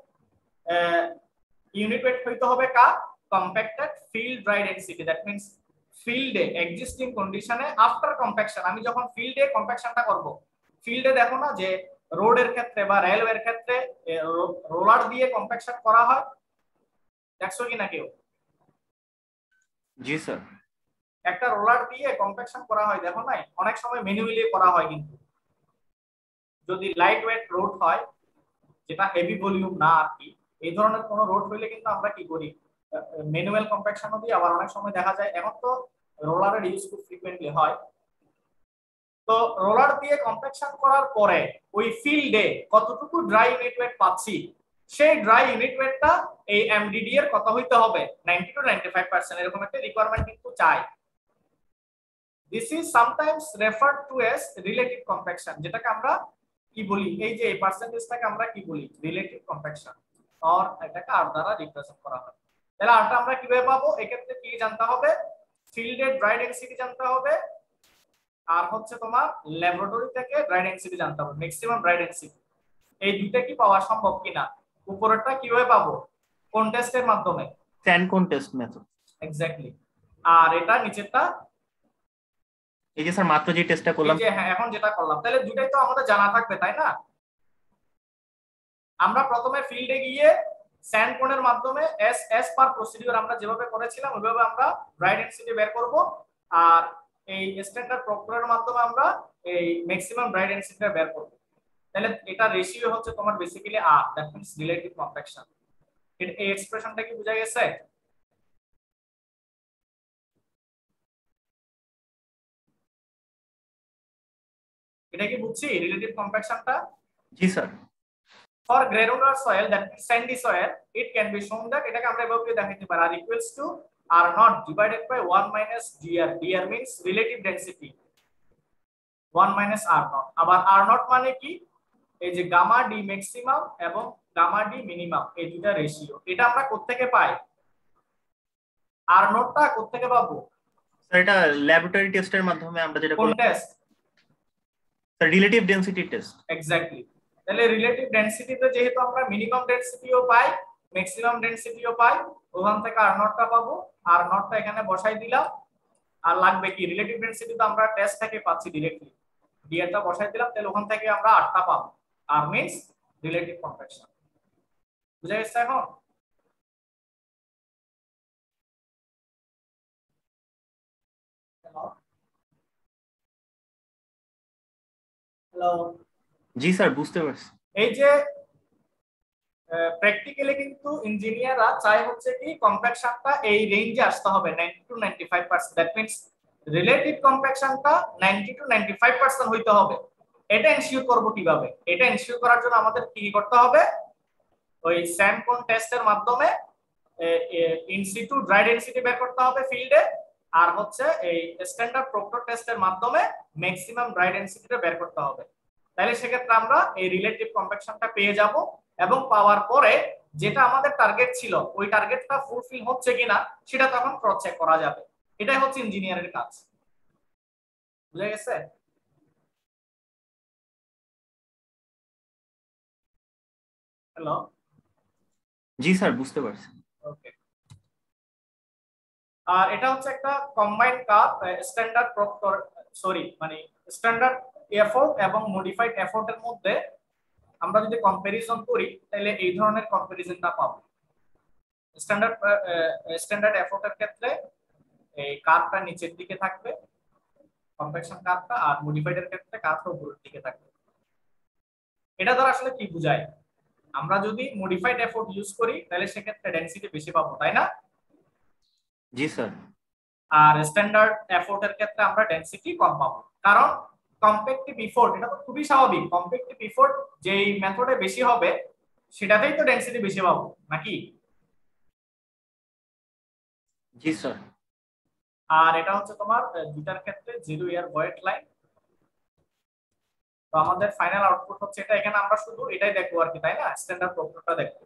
ইউনিট ওয়েট হইতে হবে কার, compacted field dry density. That means ফিল্ডে এক্সিস্টিং কন্ডিশনে আফটার কম্প্যাকশন, আমি যখন ফিল্ডে কম্প্যাকশনটা করব, ফিল্ডে দেখো না যে রোডের ক্ষেত্রে বা রেলওয়ের ক্ষেত্রে রোলার দিয়ে কম্প্যাকশন করা হয়, দেখছো কি না কেউ? জি স্যার। একটা রোলার দিয়ে কম্প্যাকশন করা হয়, দেখো নাই? অনেক সময় ম্যানুয়ালি করা হয়, কিন্তু যদি লাইট ওয়েট রোড হয় যেটা হেভি ভলিউম না আর কি, এই ধরনের কোন রোড হইলে কিন্তু আমরা কি করি, ম্যানুয়াল কম্প্যাকশনও দিই। আবার অনেক সময় দেখা যায় এখন তো রোলারের ইউজ খুব ফ্রিকোয়েন্টলি হয়, তো রোলার দিয়ে কম্প্যাকশন করার পরে ওই ফিল্ডে কতটুকু ড্রাই ইউনিট ওয়েট পাচ্ছি, সেই ড্রাই ইউনিট ওয়েটটা এই এমডিডি এর কত হইতে হবে, 90 to 95%, এরকম একটা রিকোয়ারমেন্ট কিন্তু চাই। This is sometimes referred to as relative compaction, যেটাকে আমরা কি বলি, এই যে এই পার্সেন্টেজটাকে আমরা কি বলি, রিলেটিভ কম্প্যাকশন, আর এটাকে আর দ্বারা রিপ্রেজেন্ট করা হয়। তাহলে আরটা আমরা কিভাবে পাবো? এক্ষেত্রে কি জানতে হবে, ফিল্ডের ড্রাই ডেনসিটি জানতে হবে, আর হচ্ছে তোমার ল্যাবরেটরি থেকে ড্রাই ডেনসিটি জানতে হবে, ম্যাক্সিমাম ড্রাই ডেনসিটি। এই দুইটা কি পাওয়া সম্ভব কিনা? উপরেরটা কিভাবে পাবো, কোন টেস্টের মাধ্যমে, স্যান্ড কোন টেস্ট মেথড। এক্স্যাক্টলি। আর এটা নিচেরটা এই যে স্যার মাত্র যে টেস্টটা করলাম, এই যে হ্যাঁ এখন যেটা করলাম, তাহলে দুটাই তো আমাদের জানা থাকবে, তাই না? আমরা প্রথমে ফিল্ডে গিয়ে স্যান্ড কোনের মাধ্যমে এস পার প্রসিডিউর আমরা যেভাবে করেছিলাম ওইভাবে আমরা ড্রাই ডেনসিটি বের করব, আর এই স্ট্যান্ডার্ড প্রক্টরের মাধ্যমে আমরা এই ম্যাক্সিমাম ড্রাই ডেনসিটিটা বের করব। তাহলে এটা রেশিও হচ্ছে তোমার basically R, that means relative compaction. এই এক্সপ্রেশনটা কি বোঝা গেছে? এটা কি বুঝছি রিলেটিভ কম্প্যাকশনটা? জি sir. For granular soil, that means sandy soil, it can be shown that এটাকে আমরা এভাবে দেখাইতে পারি, r equals to r naught divided by 1 minus dr. dr means relative density, 1 minus r naught. আবার r naught মানে কি, এই যে গামা ডি ম্যাক্সিমাম এবং গামা ডি মিনিমাম, এই দুটো রেশিও। এটা আমরা কোত্থেকে পাই, r naught টা কোত্থেকে পাবো? স্যার এটা ল্যাবরেটরি টেস্টের মাধ্যমে আমরা যেটা কোন করলাম, test? Sir relative density test. Exactly. তাহলে রিলেটিভ ডেনসিটিতে যেহেতু আমরা মিনিমাম ডেনসিটিও পাই ম্যাক্সিমাম ডেনসিটিও পাই, ওখান থেকে আর নটটা পাবো, আর নটটা এখানে বসাই দিলাম। আর লাগবে কি, রিলেটিভ ডেনসিটি তো আমরা টেস্ট থেকে পাচ্ছি ডাইরেক্টলি, ডিআরটা বসাই দিলাম, তাহলে ওখান থেকে আমরা 8টা পাবো, আর মিন্স রিলেটিভ কম্প্যাকশন। বুঝা গেছে এখন? হ্যালো। জি স্যার বুঝতে পারছি। এই যে প্র্যাকটিক্যালি কিন্তু ইঞ্জিনিয়াররা চায় হচ্ছে কি কম্প্যাকশনটা এই রেঞ্জে আসতে হবে 90 to 95%, দ্যাট মিন্স রিলেটিভ কম্প্যাকশনটা 90 to 95% হইতে হবে। এটা এনশিওর করব কিভাবে? এটা এনশিওর করার জন্য আমাদের কি করতে হবে, ওই স্যান্ড কোন টেস্টের মাধ্যমে ইন সিটু ড্রাই ডেনসিটি বের করতে হবে ফিল্ডে, আর হচ্ছে এই স্ট্যান্ডার্ড প্রক্টর টেস্টের মাধ্যমে ম্যাক্সিমাম ড্রাই ডেনসিটিটা বের করতে হবে। তাহলে সেক্ষেত্রে আমরা এই রিলেটিভ কম্প্যাকশনটা পেয়ে যাব, এবং পাওয়ার পরে যেটা আমাদের টার্গেট ছিল ওই টার্গেটটা ফুলফিল হচ্ছে কিনা সেটা তখন ক্রস চেক করা যাবে। এটাই হচ্ছে ইঞ্জিনিয়ারের কাজ। বুঝা গেছে? হ্যালো। জি স্যার বুঝতে পারছি। ওকে। আর এটা হচ্ছে একটা কম্বাইন্ড কার্ভ, স্ট্যান্ডার্ড প্রক্টর মানে স্ট্যান্ডার্ড এফোর্ট এবং মডিফাইড এফোর্টের মধ্যে আমরা যদি কম্পারিজন করি তাহলে এই ধরনের কম্পারিজনটা পাবো। স্ট্যান্ডার্ড এফোর্টের ক্ষেত্রে এই কার্ভটা নিচের দিকে থাকবে কম্প্যাকশন কার্ভটা, আর মডিফাইড এর ক্ষেত্রে কার্ভটা উপরের দিকে থাকবে। এটা দ্বারা আসলে কি বোঝায়? আমরা যদি মডিফাইড এফোর্ট ইউজ করি তাহলে সেক্ষেত্রে ডেনসিটি বেশি পাবো, তাই না? জি স্যার। আর স্ট্যান্ডার্ড এফোর্টের ক্ষেত্রে আমরা ডেনসিটি কম পাবো, কারণ কম্পেক্টিভ এফোর্ট, এটা তো খুবই স্বাভাবিক, কম্পেক্টিভ এফোর্ট যেই মেথডে বেশি হবে সেটাতেই তো ডেনসিটি বেশি পাবো, নাকি? জি স্যার। আর এটা হচ্ছে তোমার দুটার ক্ষেত্রে 0 ইয়ার ভয়েড লাইন। তো আমাদের ফাইনাল আউটপুট হচ্ছে এটা, এখানে আমরা শুধু এটাই দেখবো আর কি, তাই না? স্ট্যান্ডার্ড প্রক্টরটা দেখবো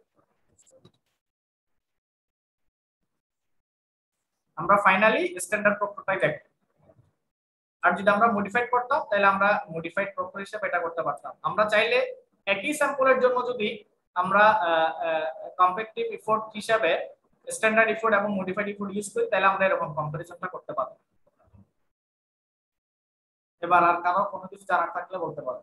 আমরা, ফাইনালি স্ট্যান্ডার্ড প্রক্টরটাই দেখবো। আর যদি আমরা মডিফাইড করতাম তাহলে আমরা মডিফাইড প্রক্টর হিসেবে এটা করতে পারতাম। আমরা চাইলে একই স্যাম্পলের জন্য যদি আমরা কম্পেক্টিভ এফোর্ট হিসাবে স্ট্যান্ডার্ড এফোর্ট এবং মডিফাইড এফোর্ট ইউজ করি তাহলে আমরা এরকম কম্পারিজনটা করতে পারবো। এবার আর কারো কোনো কিছু জানার থাকলে বলতে পারো।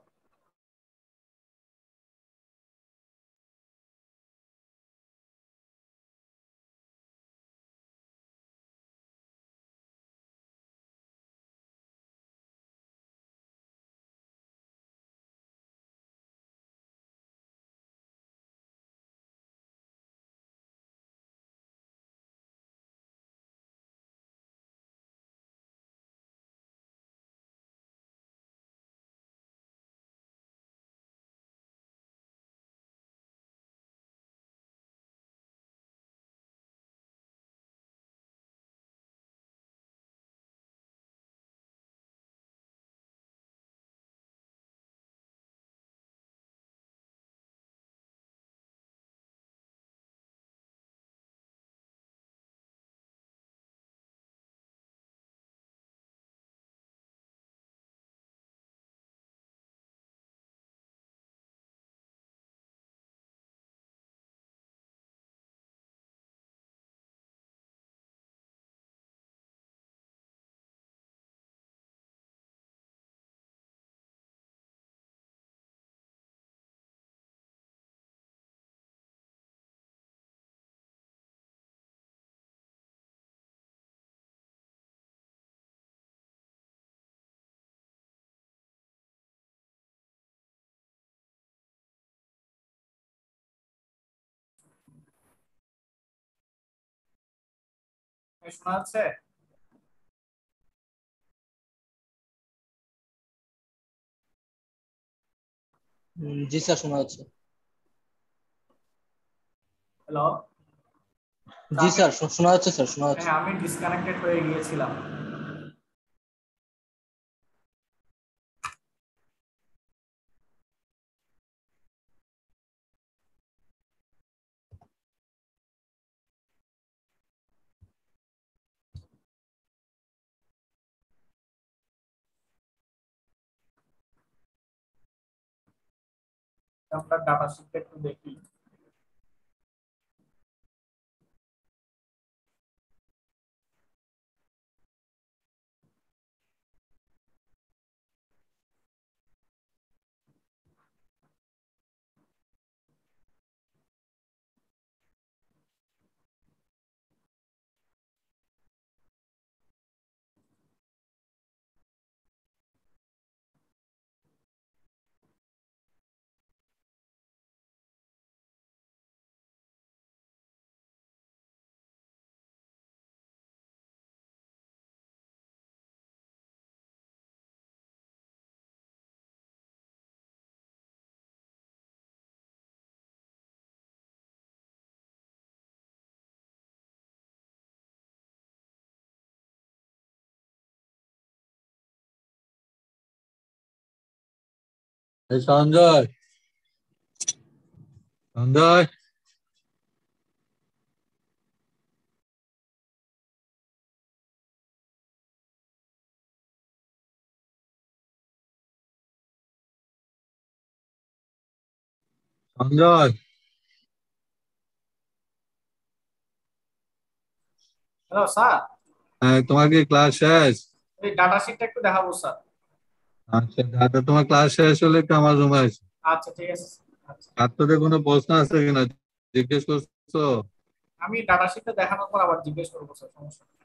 শোনা যাচ্ছে? জি স্যার, শোনা যাচ্ছে। হ্যালো? জি স্যার, শোনা যাচ্ছে স্যার, শোনা যাচ্ছে। হ্যাঁ, আমি ডিসকানেক্টেড হয়ে গিয়েছিলাম। আমরা ডাটা শিটটা একটু দেখি। এই সঞ্জয়, সঞ্জয়, সঞ্জয়, হ্যালো স্যার, হ্যাঁ, তোমার কি ক্লাস শেষ? এই ডাটা শিটটা একটু দেখাবো স্যার। আচ্ছা, দাদা, তোমার ক্লাস শেষ হলে একটু আমার রুমে আসো। আচ্ছা, ঠিক আছে। আচ্ছা, ছাত্রদের কোনো প্রশ্ন আছে কিনা জিজ্ঞেস করছো? আমি ডাটা শিটটা দেখানোর পর আবার জিজ্ঞেস করবো স্যার, সমস্যা নেই।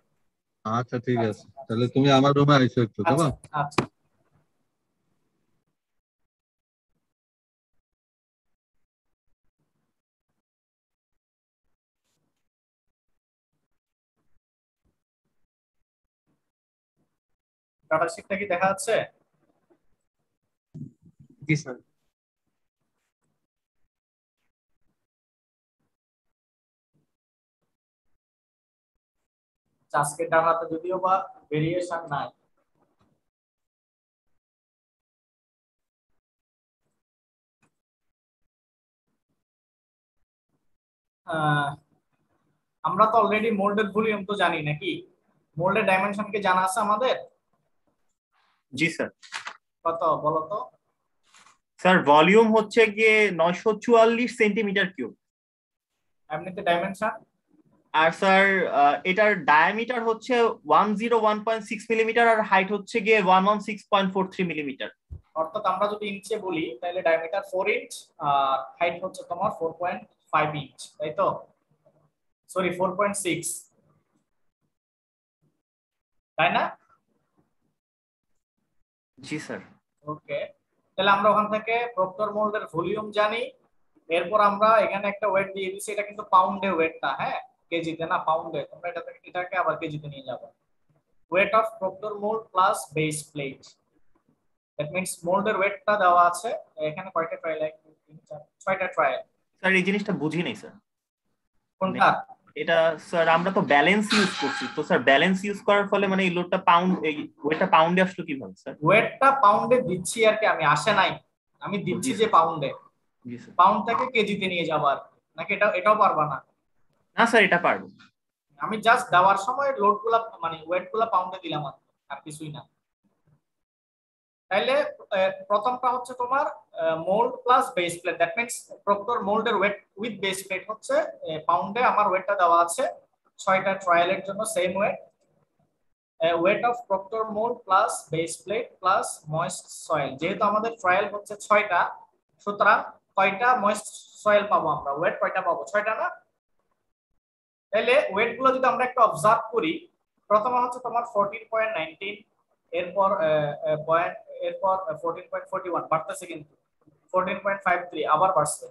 আচ্ছা, ঠিক আচ্ছা, আছে, তাহলে তুমি আমার রুমে আইসো একটু, আচ্ছা, কেমন? আচ্ছা। ডাটা শিটটা কি দেখা যাচ্ছে? জি স্যার। আজকে ডাটাতে যদিও বা ভেরিয়েশন নাই। আমরা তো অলরেডি মোল্ডেড ভলিউম তো জানি নাকি? মোল্ডের ডাইমেনশন কি জানা আছে আমাদের? জি স্যার। কত বলো তো? স্যার ভলিউম হচ্ছে গিয়ে 944 সেন্টিমিটার কিউব। এমনিতে ডাইমেনশন? আর স্যার এটার ডায়ামিটার হচ্ছে 101.6 মিলিমিটার আর হাইট হচ্ছে গিয়ে 116.43 মিলিমিটার। অর্থাৎ আমরা যদি ইঞ্চে বলি তাহলে ডায়ামিটার 4 ইঞ্চ আর হাইট হচ্ছে তোমার 4.5 ইঞ্চ, তাই তো? সরি 4.6, তাই না? জি স্যার। ওকে, তাহলে আমরা ওখান থেকে প্রক্টর মোল্ডের ভলিউম জানি। এরপর আমরা এখানে একটা ওয়েট দিয়ে দিছি, এটা কিন্তু পাউন্ডে ওয়েট না, হ্যাঁ কেজিতে না, পাউন্ডে। তোমরা এটাকে আবার কেজিতে নিয়ে যাবে। Weight of Proctor mould plus base plate, that means মোল্ডের ওয়েটটা দেওয়া আছে এখানে। কয়টা ট্রায়াল? 1 2 3 4 6টা ট্রায়াল। স্যার এই জিনিসটা বুঝি নাই স্যার। কোনটা? এটা স্যার আমরা তো ব্যালেন্স ইউজ করছি, তো স্যার ব্যালেন্স ইউজ করার ফলে মানে এই লোডটা পাউন্ড, এই ওয়েটটা পাউন্ডে আসলো কিভাবে স্যার? ওয়েটটা পাউন্ডে দিচ্ছি আর কি, আমি আসে নাই, আমি দিচ্ছি যে পাউন্ডে। জি স্যার। পাউন্ড থেকে কেজিতে নিয়ে যাবার নাকি এটাও পারবা না? না স্যার এটা পারবো। আমি জাস্ট দেওয়ার সময় লোডগুলা মানে ওয়েটগুলা পাউন্ডে দিলাম আর কিছুই না। তাইলে প্রথমটা হচ্ছে তোমার mould plus base plate, that means Proctor মোল্ডের ওয়েট উইথ বেস প্লেট হচ্ছে পাউন্ডে। আমার ওয়েটটা দেওয়া আছে 6টা ট্রায়ালের জন্য same weight. Weight of Proctor mould plus base plate plus moist soil. যেহেতু আমাদের ট্রায়াল হচ্ছে 6টা, সুতরাং কয়টা ময়েস্ট সয়েল পাবো আমরা? ওয়েট কয়টা পাবো? 6টা না? তাহলে ওয়েট গুলো যদি আমরা একটু অবজার্ভ করি, প্রথমে হচ্ছে তোমার 14.19, এরপর এরপর 14.41 বাড়তেছে, কিন্তু 14.53 আবার বাড়ছে,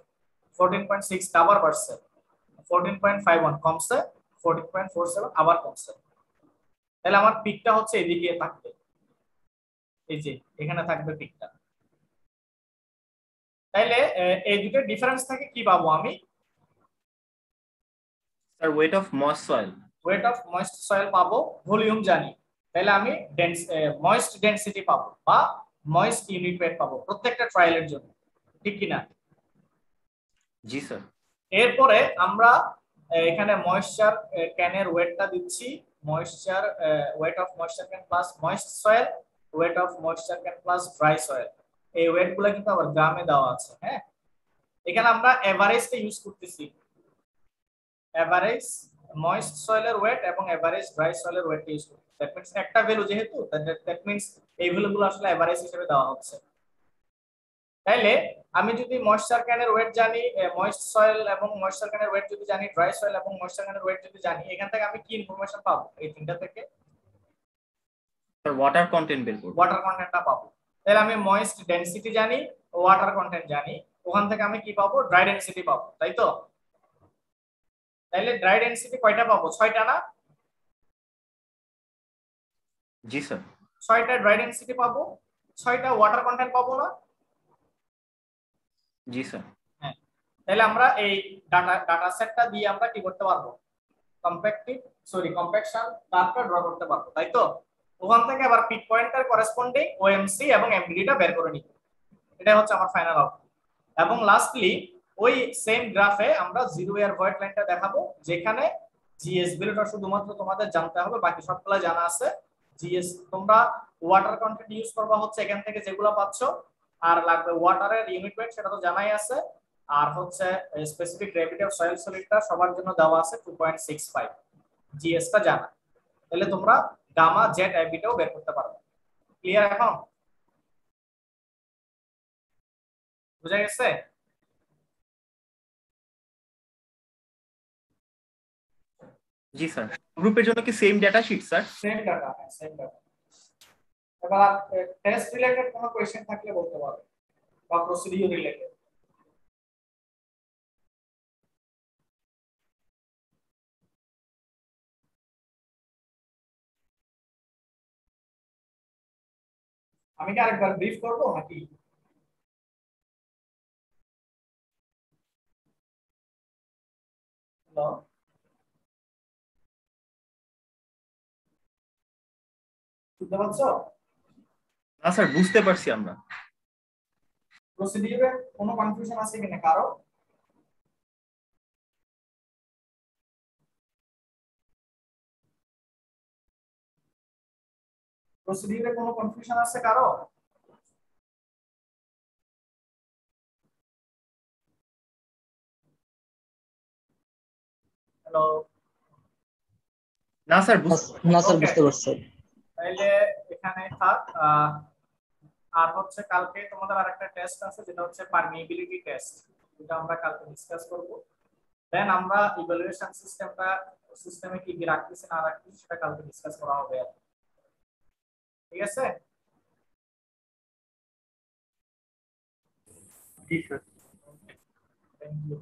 14.6 আবার বাড়ছে, 14.51 কমছে, 14.47 আবার কমছে। তাহলে আমার পিকটা হচ্ছে এদিকে থাকবে, এই যে এখানে থাকবে পিকটা। তাইলে এই দুটো ডিফারেন্স থেকে কি পাবো আমি? Sir weight of moist soil. Weight of moist soil পাবো, ভলিউম জানি, তাহলে আমি ময়েস্ট ডেনসিটি পাবো বা ময়েস্ট ইউনিট ওয়েট পাবো প্রত্যেকটা ট্রায়ালের জন্য, ঠিক কি না? জি স্যার। এরপরে আমরা এখানে ময়েশ্চার ক্যানের ওয়েটটা দিচ্ছি, moisture weight of moisture can plus moist soil, weight of moisture can plus dry soil. এই ওয়েটগুলো কিন্তু আবার গ্রামে দেওয়া আছে, হ্যাঁ। এখানে আমরা এভারেজটা ইউজ করতেছি, এভারেজ ময়েস্ট সয়েলের ওয়েট এবং এভারেজ ড্রাই সয়েলের ওয়েট ইউজ করতে। দ্যাট মিন্স একটা ভ্যালু যেহেতু, দ্যাট মিন্স এই ভ্যালুগুলো আসলে এভারেজ হিসেবে দেওয়া হচ্ছে। তাইলে আমি যদি ময়েশ্চার ক্যানের ওয়েট জানি, ময়েস্ট সয়েল এবং ময়েশ্চার ক্যানের ওয়েট যদি জানি, ড্রাই সয়েল এবং ময়েশ্চার ক্যানের ওয়েট যদি জানি, এখান থেকে আমি কি ইনফরমেশন পাবো? এই তিনটা থেকে স্যার ওয়াটার কন্টেন্ট বের করব। ওয়াটার কন্টেন্টটা পাবো। তাহলে আমি ময়েস্ট ডেনসিটি জানি, ওয়াটার কন্টেন্ট জানি, ওখান থেকে আমি কি পাবো? ড্রাই ডেনসিটি পাবো, তাই তো? তাইলে ড্রাই ডেনসিটি কয়টা পাবো? 6টা না? জি স্যার। 6টা ড্রাই ডেনসিটি পাবো, 6টা ওয়াটার কন্টেন্ট পাবো না? জি স্যার। হ্যাঁ, তাহলে আমরা এই ডাটা সেটটা দিয়ে আমরা কি করতে পারবো? কম্প্যাকশন গ্রাফটা ড্র করতে পারবো, তাই তো? ওখান থেকে আবার পিক পয়েন্টের করেসপন্ডিং ওএমসি এবং এমডিটা বের করে নিব। এটা হচ্ছে আমার ফাইনাল আউটপুট। এবং লাস্টলি ওই সেম গ্রাফে আমরা জিরো এর ভয়েড লাইনটা দেখাবো, যেখানে জিএস ভ্যালুটা শুধুমাত্র তোমাদের জানতে হবে, বাকি সবগুলো জানা আছে। জিএস তোমরা ওয়াটার কন্টেন্ট ইউজ করবা হচ্ছে এখান থেকে যেগুলো পাচ্ছ, আর লাগবে ওয়াটারের ইউনিট ওয়েট, সেটা তো জানাই আছে। আর হচ্ছে স্পেসিফিক গ্র্যাভিটি অফ সয়েল সলিডটা সবার জন্য দেওয়া আছে 2.65, জিএসটা জানা। তাহলে তোমরা গামা জেড আইবিটাও বের করতে পারবে। ক্লিয়ার এখন? বুঝা গেছে? জি স্যার। গ্রুপের জন্য কি same data sheet sir? Same data, হ্যাঁ সেম ডাটা। এবার টেস্ট রিলেটেড কোনো কোশ্চেন থাকলে বলতে পারো, বা প্রসিডিউর রিলেটেড। আমি কি আরেকবার ব্রিফ করব নাকি? হ্যালো, শুনতে পাচ্ছ? না স্যার, বুঝতে পারছি আমরা। প্রসিডিউরে কোনো কনফিউশন আছে কিনা কারো? প্রসিডিউরে কোনো কনফিউশন আছে কারো? হ্যালো, না স্যার, না স্যার, ওকে, বুঝতে পারছি। তাইলে এখানে থাক। আর হচ্ছে কালকে তোমাদের আরেকটা টেস্ট আছে যেটা হচ্ছে পারমিএবিলিটি টেস্ট, এটা আমরা কালকে ডিসকাস করব। দেন আমরা ইভালুয়েশন সিস্টেমে কি কি রাখতেছি না রাখতেছি সেটা কালকে ডিসকাস করা হবে। ঠিক আছে? জি স্যার। Thank you.